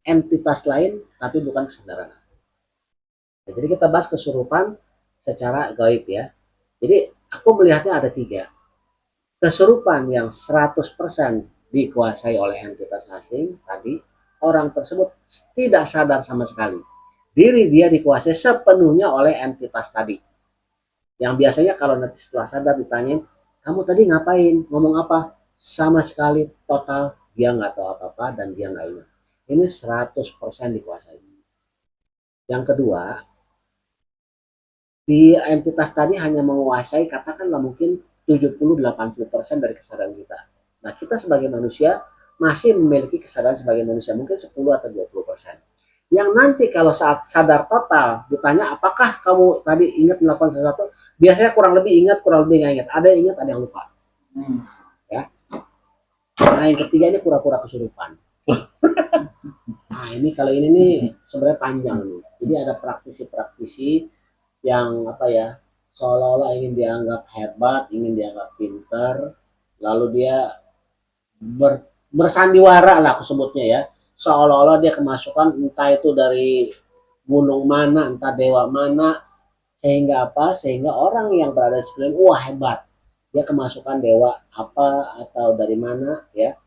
entitas lain tapi bukan kesadaran. Nah, jadi kita bahas kesurupan secara gaib ya. Jadi aku melihatnya ada tiga. Kesurupan yang 100% dikuasai oleh entitas asing tadi, orang tersebut tidak sadar sama sekali. Diri dia dikuasai sepenuhnya oleh entitas tadi. Yang biasanya kalau nanti setelah sadar ditanyain, kamu tadi ngapain, ngomong apa? Sama sekali total dia nggak tahu apa-apa dan dia nggak ingat. Ini 100% dikuasai. Yang kedua, di entitas tadi hanya menguasai katakanlah mungkin 70-80% dari kesadaran kita. Nah, kita sebagai manusia masih memiliki kesadaran sebagai manusia mungkin 10 atau 20%. Yang nanti kalau saat sadar total ditanya apakah kamu tadi ingat melakukan sesuatu, biasanya kurang lebih ingat, kurang lebih nggak ingat. Ada yang ingat, ada yang lupa. Ya. Nah, yang ketiga ini pura-pura kesurupan. Nah, ini kalau ini nih sebenarnya panjang nih. Jadi ada praktisi-praktisi yang apa ya, seolah-olah ingin dianggap hebat, ingin dianggap pintar, lalu dia bersandiwara lah aku sebutnya ya, seolah-olah dia kemasukan entah itu dari gunung mana, entah dewa mana, sehingga apa, sehingga orang yang berada di sekeliling, wah hebat, dia kemasukan dewa apa atau dari mana ya,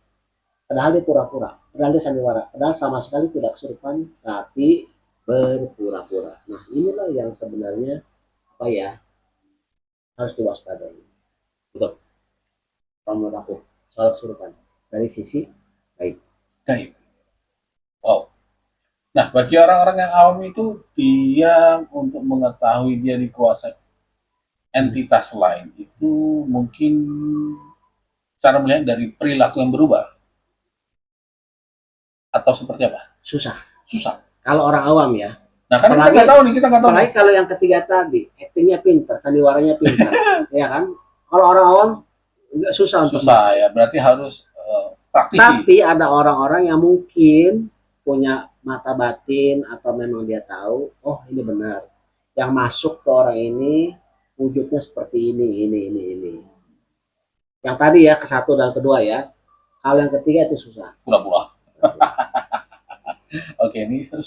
padahal dia pura-pura, padahal dia sandiwara, padahal sama sekali tidak kesurupan, tapi berpura-pura. Nah inilah yang sebenarnya apa ya, harus diwaspadai gitu kalau menurut aku soal kesurupan dari sisi baik. Gaib. Wow. Nah, bagi orang-orang yang awam itu, dia untuk mengetahui dia dikuasai entitas lain itu mungkin cara melihat dari perilaku yang berubah atau seperti apa? Susah Susah. kalau orang awam ya. Nah, kan kita Apalagi nggak tahu nih, kita nggak tahu. apalagi kalau yang ketiga tadi aktingnya pintar, sandiwaranya pintar, ya kan? Kalau orang awam nggak susah untuk Susah ya, berarti harus praktisi. tapi ada orang-orang yang mungkin punya mata batin atau memang dia tahu, oh ini benar. Yang masuk ke orang ini wujudnya seperti ini. Yang tadi ya, ke satu dan kedua ya. Hal yang ketiga itu susah. Pura-pura. Oke, ini seru.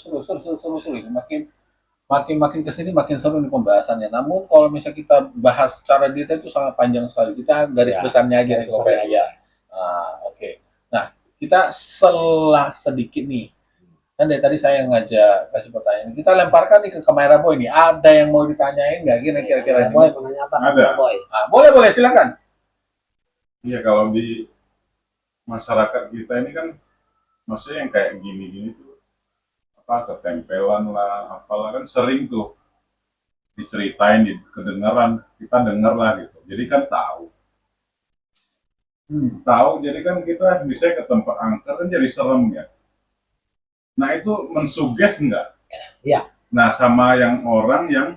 Makin makin kesini makin seru nih pembahasannya. Namun kalau misalnya kita bahas secara detail itu sangat panjang sekali. Kita garis Ya, besarnya aja nih, besarnya aja. Oke. Nah, kita selah sedikit nih. Kan dari tadi saya ngajak kasih pertanyaan. Kita lemparkan nih ke kamera boy nih. Ada yang mau ditanyain nggak kira-kira Boy, ini? mau nanya apa? Ada. Boy. Boleh silakan. Iya, kalau di masyarakat kita ini kan maksudnya yang kayak gini-gini tuh apa ketempelan lah, apalah kan sering tuh diceritain, kedengeran, kita denger lah gitu. Jadi kan tahu. Tahu, jadi kan kita bisa ke tempat angker kan jadi serem ya. Nah itu mensuges enggak? Iya. Nah sama yang orang yang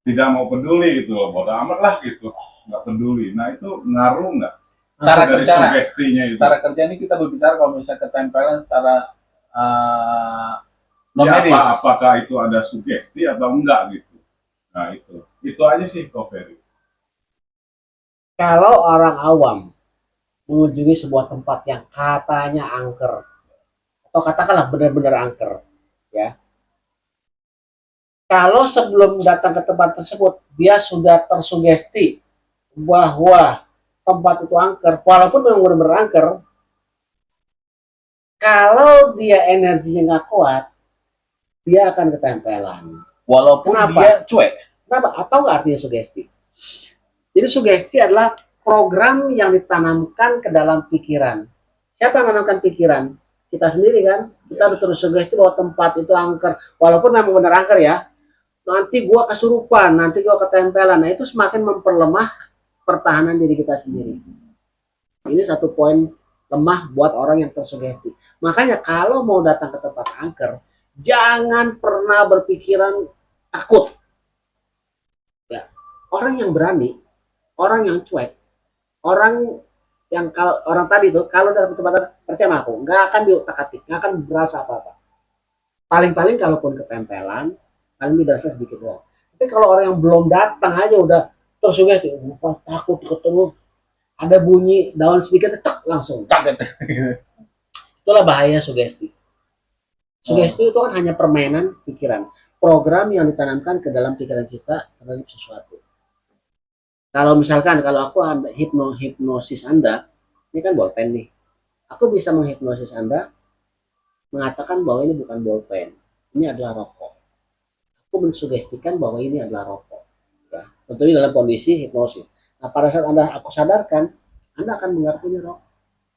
tidak mau peduli gitu loh, bodo amat lah gitu, nggak peduli. Nah itu ngaruh nggak? Cara Dari kerja, sugestinya itu. cara kerja ini kita berbicara kalau misalnya ketempelan secara non Ya, medis. apakah itu ada sugesti atau enggak gitu. Nah itu aja sih Ko Ferry. Kalau orang awam mengunjungi sebuah tempat yang katanya angker, atau katakanlah benar-benar angker, ya. Kalau sebelum datang ke tempat tersebut, dia sudah tersugesti bahwa tempat itu angker, walaupun memang benar-benar angker, kalau dia energinya nggak kuat, dia akan ketempelan. Walaupun Kenapa? dia cuek. Kenapa? Atau nggak artinya sugesti? Jadi sugesti adalah program yang ditanamkan ke dalam pikiran. Siapa yang menanamkan pikiran? kita sendiri kan. Kita udah terus sugesti bahwa tempat itu angker, walaupun memang benar angker ya. Nanti gua kesurupan, nanti gua ketempelan. Nah, itu semakin memperlemah pertahanan diri kita sendiri. Ini satu poin lemah buat orang yang tersugesti. Makanya kalau mau datang ke tempat angker, jangan pernah berpikiran takut. Ya. Orang yang berani, orang yang cuek, orang yang kalau orang tadi tuh kalau dalam tempat percaya aku nggak akan diutak-atik, nggak akan berasa apa-apa. Paling-paling kalaupun ketempelan, paling berasa sedikit doang. Tapi kalau orang yang belum datang aja udah tersugesti, takut ketemu ada bunyi daun sedikit, tek, langsung Kaget. itulah bahaya sugesti. Sugesti itu kan hanya permainan pikiran, program yang ditanamkan ke dalam pikiran kita terhadap sesuatu. Kalau misalkan kalau aku ada hipnosis Anda, ini kan bolpen nih. Aku bisa menghipnosis Anda mengatakan bahwa ini bukan bolpen, ini adalah rokok. Aku mensugestikan bahwa ini adalah rokok. Ya, tentunya dalam kondisi hipnosis. Nah, pada saat aku sadarkan, Anda akan menganggap ini rokok.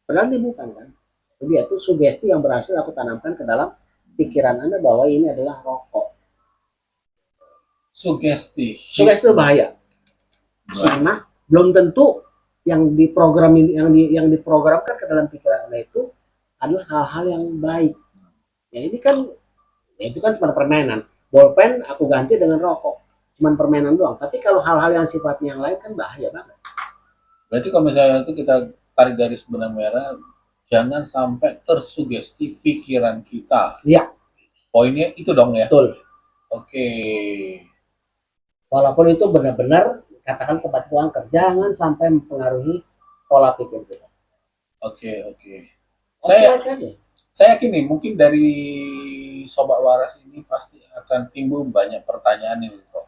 Padahal ini bukan kan. Jadi itu sugesti yang berhasil aku tanamkan ke dalam pikiran Anda bahwa ini adalah rokok. Sugesti. Sugesti itu bahaya. Karena belum tentu yang diprogram yang diprogramkan ke dalam pikiran Anda itu adalah hal-hal yang baik. Ya ini kan ya itu kan cuma permainan. Bolpen aku ganti dengan rokok. Cuma permainan doang. Tapi kalau hal-hal yang sifatnya yang lain kan bahaya banget. Berarti kalau misalnya itu kita tarik garis benang merah, jangan sampai tersugesti pikiran kita. Iya. Poinnya itu dong ya. Betul. Oke. Walaupun itu benar-benar katakan tempat itu angker, jangan sampai mempengaruhi pola pikir kita. Oke. Saya Saya yakin nih, mungkin dari Sobat Waras ini pasti akan timbul banyak pertanyaan nih kok.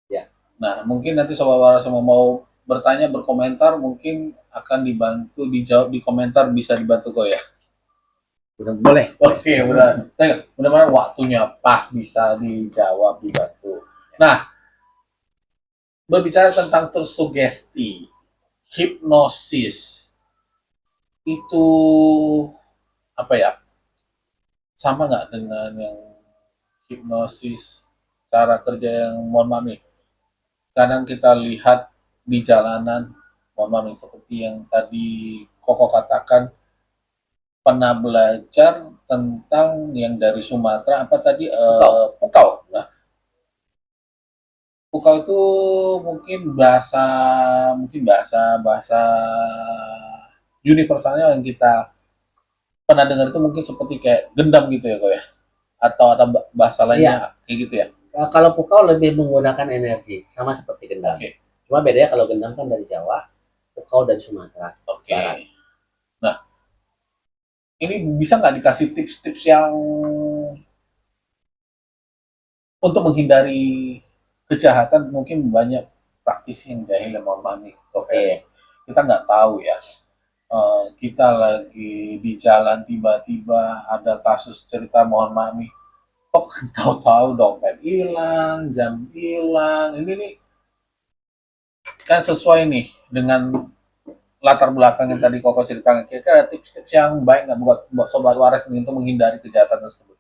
Ya. Nah, mungkin nanti Sobat Waras yang mau bertanya, berkomentar, mungkin akan dibantu dijawab di komentar, bisa dibantu kok ya. boleh. Oke, mudah-mudahan waktunya pas bisa dijawab, dibantu. Nah, berbicara tentang tersugesti, hipnosis, itu apa ya? Sama nggak dengan yang hipnosis, cara kerja yang mohon maaf nih. Kadang kita lihat di jalanan, mohon maaf nih, seperti yang tadi Koko katakan, pernah belajar tentang yang dari Sumatera, apa tadi? Pukau. Nah, Pukau itu mungkin bahasa universalnya yang kita pernah dengar itu mungkin seperti kayak gendam gitu ya kok ya, atau ada bahasa lainnya kayak gitu ya. Kalau pukau lebih menggunakan energi, sama seperti gendam. Oke. Cuma bedanya kalau gendam kan dari Jawa, pukau dari Sumatera. Oke. Barat. Nah, ini bisa nggak dikasih tips-tips yang untuk menghindari kejahatan? Mungkin banyak praktisi yang jahil yang mohon maaf nih. Oke. Kita nggak tahu ya. Kita lagi di jalan tiba-tiba ada kasus cerita mohon maaf nih. Kok tahu-tahu dompet hilang, jam hilang. Ini nih kan sesuai nih dengan latar belakang yang tadi Koko ceritakan. Kira-kira ada tips-tips yang baik nggak buat Sobat Waras untuk menghindari kejahatan tersebut?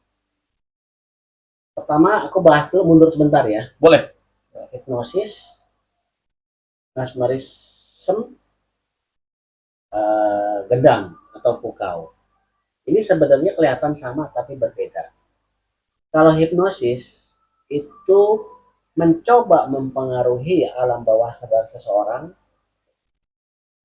Pertama, aku bahas dulu mundur sebentar ya. Boleh. Hipnosis, mesmerism, gendam atau pukau. Ini sebenarnya kelihatan sama tapi berbeda. Kalau hipnosis itu mencoba mempengaruhi alam bawah sadar seseorang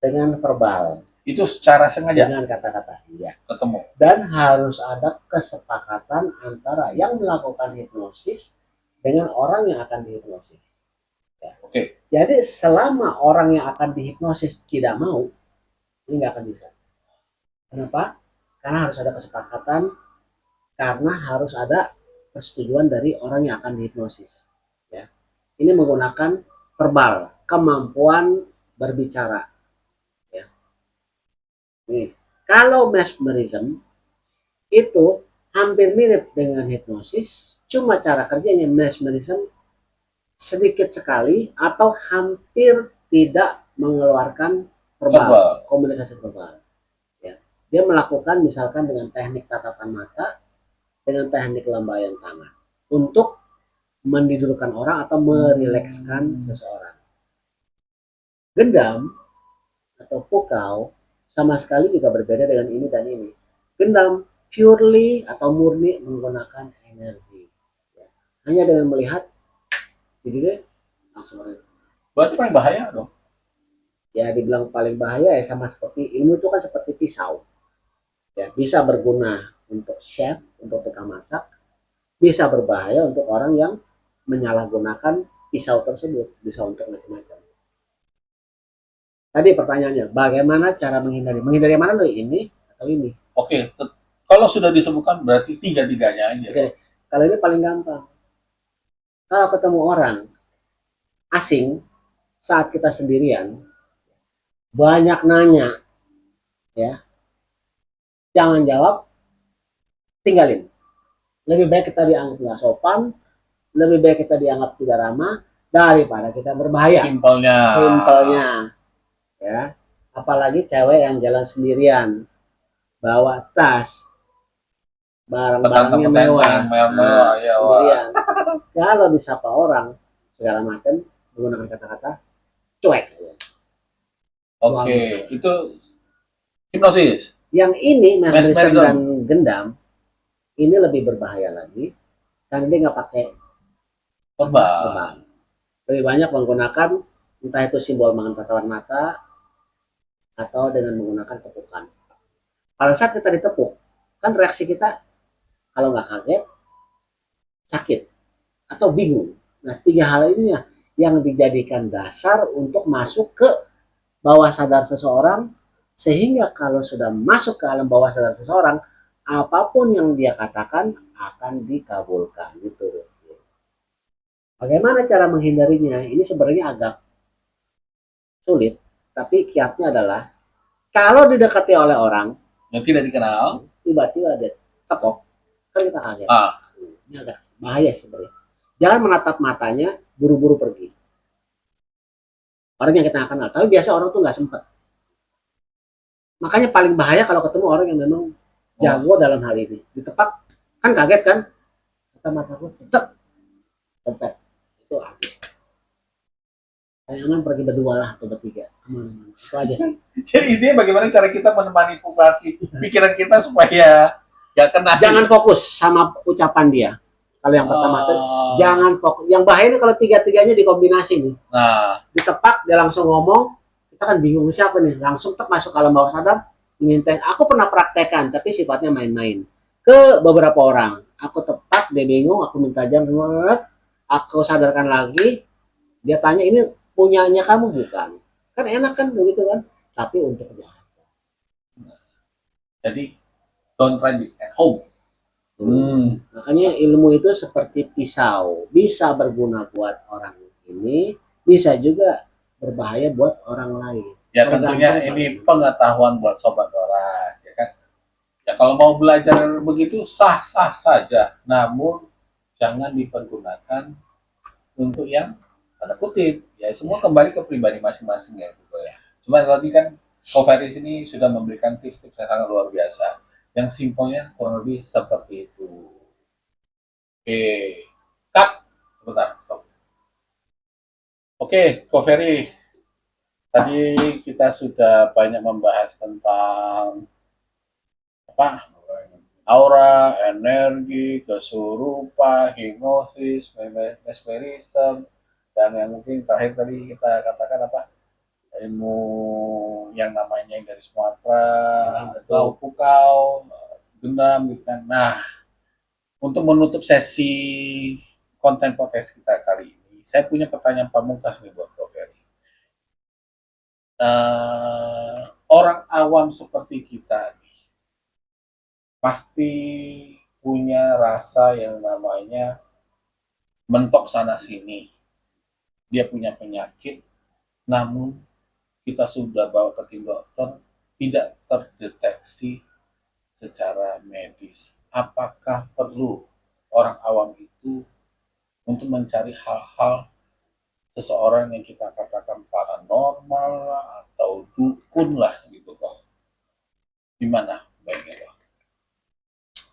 dengan verbal, Itu secara sengaja dengan kata-kata. Iya. ketemu. Dan harus ada kesepakatan antara yang melakukan hipnosis dengan orang yang akan dihipnosis. Ya. Oke. Jadi selama orang yang akan dihipnosis tidak mau, ini nggak akan bisa. Kenapa? Karena harus ada kesepakatan, karena harus ada persetujuan dari orang yang akan dihipnosis. Ya. Ini menggunakan verbal, kemampuan berbicara. Ya. Nih, kalau mesmerism itu hampir mirip dengan hipnosis, cuma cara kerjanya mesmerism sedikit sekali atau hampir tidak mengeluarkan verbal. Komunikasi verbal. Ya. Dia melakukan misalkan dengan teknik tatapan mata, dengan teknik lambaian tangan untuk mendidurkan orang atau merilekskan seseorang. Gendam atau pukau sama sekali juga berbeda dengan ini dan ini. Gendam purely atau murni menggunakan energi. Ya. Hanya dengan melihat, jadi deh langsung orang. Berarti paling bahaya dong. Ya dibilang paling bahaya ya sama seperti ilmu itu kan seperti pisau. Ya bisa berguna untuk chef, untuk tukang masak, bisa berbahaya untuk orang yang menyalahgunakan pisau tersebut, bisa untuk macam-macam. Tadi pertanyaannya, bagaimana cara menghindari? Menghindari mana loh, ini atau ini? Oke, kalau sudah disebutkan berarti tiga-tiganya aja. Oke, kalau ini paling gampang. Kalau ketemu orang asing saat kita sendirian, banyak nanya, ya, jangan jawab, tinggalin. Lebih baik kita dianggap nggak sopan, lebih baik kita dianggap tidak ramah daripada kita berbahaya. Simpelnya. Simpelnya, ya. Apalagi cewek yang jalan sendirian, bawa tas, barang-barangnya mewah, mewah, ya, sendirian. Kalau disapa orang segala macam menggunakan kata-kata cuek. Oke, itu hipnosis. Yang ini mesmerism Mesmerism. dan gendam ini lebih berbahaya lagi karena dia nggak pakai Terbang. lebih banyak menggunakan entah itu simbol dengan tatapan mata atau dengan menggunakan tepukan. Pada saat kita ditepuk, kan reaksi kita kalau nggak kaget, sakit atau bingung. Nah, tiga hal ini yang dijadikan dasar untuk masuk ke bawah sadar seseorang, sehingga kalau sudah masuk ke alam bawah sadar seseorang, apapun yang dia katakan akan dikabulkan. Gitu. Bagaimana cara menghindarinya? Ini sebenarnya agak sulit, tapi kiatnya adalah kalau didekati oleh orang yang tidak dikenal, tiba-tiba ada tepok, kan kita kaget. ah, Ini agak bahaya sebenarnya. Jangan menatap matanya, buru-buru pergi. Orang yang kita kenal, tapi biasa orang tuh nggak sempat. Makanya paling bahaya kalau ketemu orang yang memang jago dalam hal ini. Ditepak, kan kaget kan? Kata mataku, tetep, tetep. Itu habis. Jangan pergi berdua lah atau bertiga. Aman. Itu aja sih. jadi intinya bagaimana cara kita memanipulasi pikiran kita supaya gak kena. Jangan fokus sama ucapan dia. Kalau yang pertama tuh, jangan fokus. Yang bahaya ini kalau tiga-tiganya dikombinasi nih. Nah, Ditepak, dia langsung ngomong, kita kan bingung siapa nih. Langsung masuk alam bawah sadar, dimintain. Aku pernah praktekan, tapi sifatnya main-main. Ke beberapa orang. Aku tepak, dia bingung, aku minta jam, aku sadarkan lagi, dia tanya, ini punyanya kamu bukan? Kan enak kan begitu kan? Tapi untuk kejahatan. jadi don't try this at home. Makanya ilmu itu seperti pisau, bisa berguna buat orang ini, bisa juga berbahaya buat orang lain. Ya tentunya ini pengetahuan buat sobat Waras, ya kan. Ya kalau mau belajar begitu sah-sah saja, namun jangan dipergunakan untuk yang tanda kutip. Ya semua kembali ke pribadi masing-masing ya gitu ya. Cuma tadi kan Koferis ini sudah memberikan tips-tips yang sangat luar biasa. Yang simpelnya kurang lebih seperti itu. Oke, cut. Sebentar, stop. Oke, Koferi. Tadi kita sudah banyak membahas tentang apa? Aura, energi, kesurupan, hipnosis, mesmerism, dan yang mungkin terakhir tadi kita katakan apa? Ilmu yang namanya dari Sumatera atau Pukau, Gendam gitu kan. Nah, untuk menutup sesi konten podcast kita kali ini, saya punya pertanyaan pamungkas nih buat Ko Ferry. Orang awam seperti kita nih, pasti punya rasa yang namanya mentok sana sini. Dia punya penyakit, namun kita sudah bawa ke tim dokter, tidak terdeteksi secara medis. Apakah perlu orang awam itu untuk mencari hal-hal seseorang yang kita katakan paranormal lah, atau dukun lah gitu kok. Gimana baiknya Pak?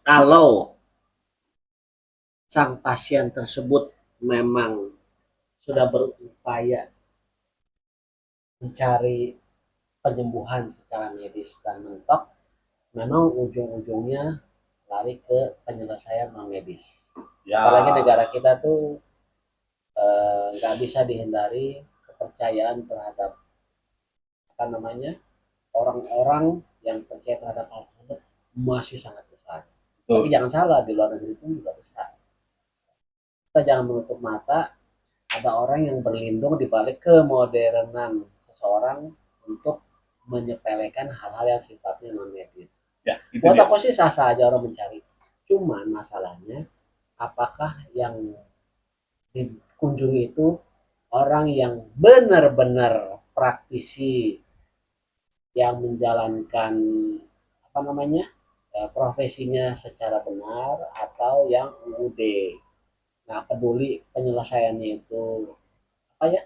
Kalau sang pasien tersebut memang sudah berupaya mencari penyembuhan secara medis dan mentok, memang ujung-ujungnya lari ke penyelesaian non medis. Ya. Apalagi negara kita tuh nggak bisa dihindari kepercayaan terhadap apa namanya orang-orang yang percaya terhadap hal tersebut masih sangat besar. Tapi Betul. jangan salah, di luar negeri pun juga besar. Kita jangan menutup mata, ada orang yang berlindung di balik kemodernan seseorang untuk menyepelekan hal-hal yang sifatnya non medis. Ya, itu Buat dia. aku sih sah-sah aja orang mencari. Cuman masalahnya, apakah yang dikunjungi itu orang yang benar-benar praktisi yang menjalankan apa namanya profesinya secara benar, atau yang UUD. Nah, peduli penyelesaiannya itu apa ya?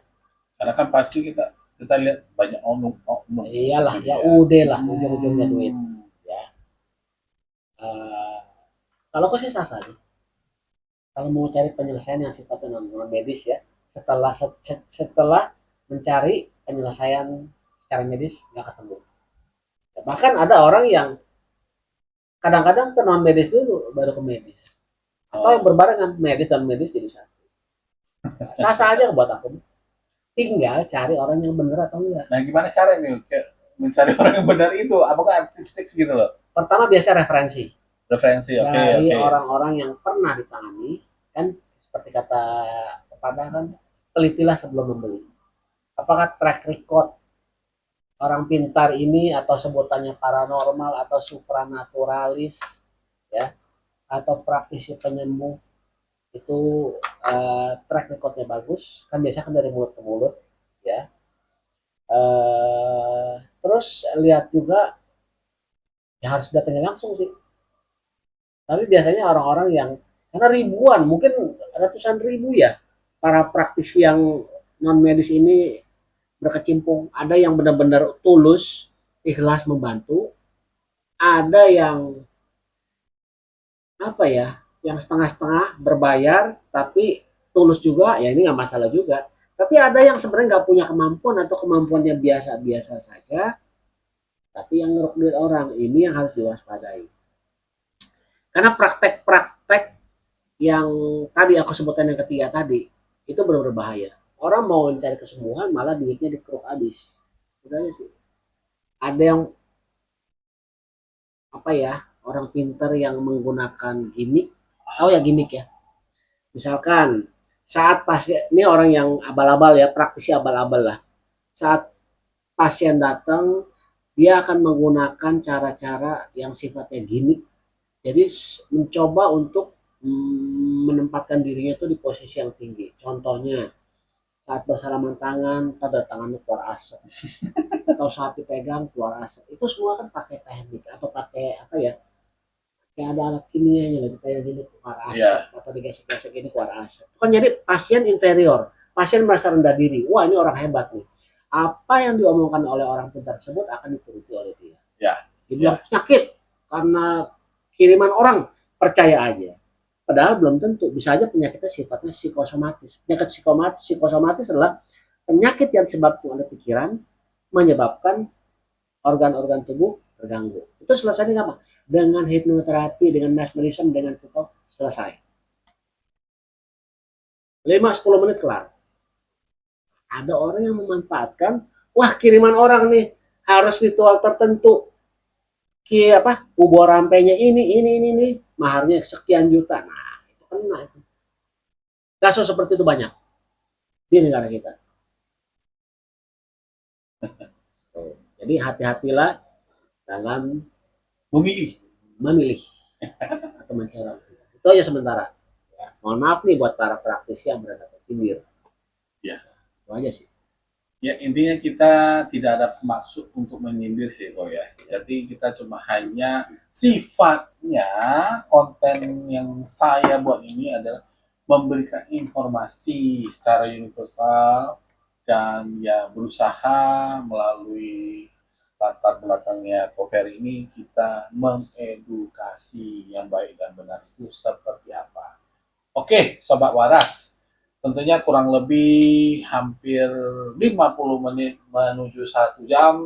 Karena kan pasti kita lihat banyak oknum Iyalah, gitu ya ya. UUD lah, ujung-ujungnya duit. Hmm. Ya, Eh, kalau aku sih sah saja. Kalau mau cari penyelesaian yang sifatnya non medis ya, setelah mencari penyelesaian secara medis nggak ketemu. Bahkan ada orang yang kadang-kadang ke non medis dulu baru ke medis, atau yang Oh. berbarengan medis dan medis jadi satu. Sah-sah aja buat aku. Tinggal cari orang yang benar atau enggak. Nah, gimana cara nih mencari orang yang benar itu? Apakah artistik gitu loh? Pertama biasa referensi Referensi, oke, dari oke. orang-orang yang pernah ditangani, kan seperti kata pepatah kan, telitilah sebelum membeli. Apakah track record orang pintar ini, atau sebutannya paranormal atau supranaturalis ya, atau praktisi penyembuh itu track recordnya bagus, kan biasanya kan dari mulut ke mulut ya. Terus lihat juga, ya harus datangnya langsung sih. Tapi biasanya orang-orang yang, karena ribuan, mungkin ratusan ribu ya, para praktisi yang non medis ini berkecimpung. Ada yang benar-benar tulus, ikhlas membantu. Ada yang apa ya, yang setengah-setengah berbayar, tapi tulus juga, ya ini nggak masalah juga. Tapi ada yang sebenarnya nggak punya kemampuan, atau kemampuannya biasa-biasa saja, tapi yang ngeruk duit orang, ini yang harus diwaspadai. Karena praktek-praktek yang tadi aku sebutkan yang ketiga tadi, itu benar-benar bahaya. Orang mau mencari kesembuhan, malah duitnya dikeruk habis. Udah sih. Ada yang apa ya, orang pintar yang menggunakan gimmick. Oh ya, gimmick ya. Misalkan saat pasien, ini orang yang abal-abal ya, praktisi abal-abal lah. Saat pasien datang, dia akan menggunakan cara-cara yang sifatnya gimmick. Jadi mencoba untuk menempatkan dirinya itu di posisi yang tinggi. Contohnya saat bersalaman tangan, pada tangannya keluar asap, atau saat dipegang keluar asap. Itu semua kan pakai teknik, atau pakai apa ya? Kayak ada alat kimianya lagi, kayak gini keluar asap, Iya. atau digesek-gesek ini keluar asap. Kan jadi pasien inferior, pasien merasa rendah diri. Wah, ini orang hebat nih. Apa yang diomongkan oleh orang pintar tersebut akan dituruti oleh dia. Ya. Dibilang sakit karena kiriman orang, percaya aja. Padahal belum tentu, bisa aja penyakitnya sifatnya psikosomatis. Penyakit psikosomatis adalah penyakit yang disebabkan oleh pikiran, menyebabkan organ-organ tubuh terganggu. Itu selesainya apa? Dengan hipnoterapi, dengan mesmerism, dengan pukul, selesai. 5-10 menit kelar. Ada orang yang memanfaatkan, wah kiriman orang nih, harus ritual tertentu. Ubur rampenya ini, maharnya sekian juta. Nah, itu kena itu. Kasus seperti itu banyak di negara kita. Jadi hati-hatilah dalam memilih atau mencari. Itu aja sementara. Ya, mohon maaf nih buat para praktisi yang berada tersindir. Ya. Itu aja sih. Ya, intinya kita tidak ada maksud untuk menyindir sih kok ya. Jadi kita cuma hanya sifatnya konten yang saya buat ini adalah memberikan informasi secara universal, dan ya berusaha melalui latar belakangnya Koferi ini kita mengedukasi yang baik dan benar itu seperti apa. Oke, Sobat Waras. Tentunya kurang lebih hampir 50 menit menuju 1 jam.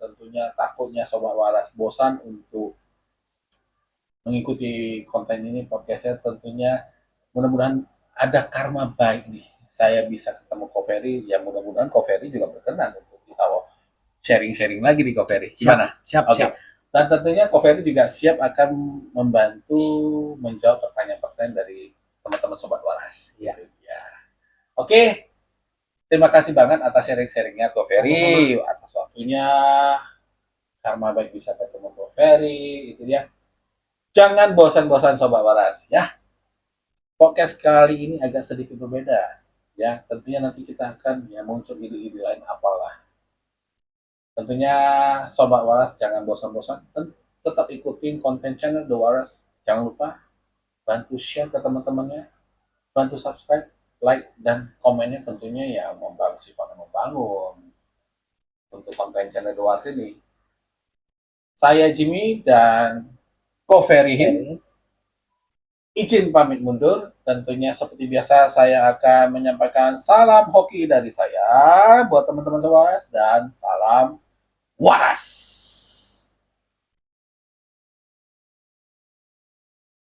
Tentunya takutnya Sobat Waras bosan untuk mengikuti konten ini, podcastnya. Tentunya mudah-mudahan ada karma baik nih. Saya bisa ketemu Koferi, ya mudah-mudahan Koferi juga berkenan untuk kita sharing-sharing lagi di Koferi. Gimana? Siap, Oke. siap. Dan tentunya Koferi juga siap akan membantu menjawab pertanyaan-pertanyaan dari teman-teman Sobat Waras. Iya. Ya. Oke, terima kasih banget atas sharing-sharingnya Koferi, atas waktunya. Karma baik bisa ketemu Koferi, itu dia. Jangan bosan-bosan Sobat Waras, ya. Podcast kali ini agak sedikit berbeda, ya. Tentunya nanti kita akan ya muncul ide-ide lain apalah. Tentunya Sobat Waras jangan bosan-bosan, tetap ikutin konten channel The Waras. Jangan lupa bantu share ke teman-temannya, bantu subscribe, like, dan komennya tentunya ya membangun, sifatnya membangun untuk konten channel The Waras ini. Saya Jimmy dan Koferi izin pamit mundur. Tentunya seperti biasa saya akan menyampaikan salam hoki dari saya buat teman-teman Waras dan salam Waras.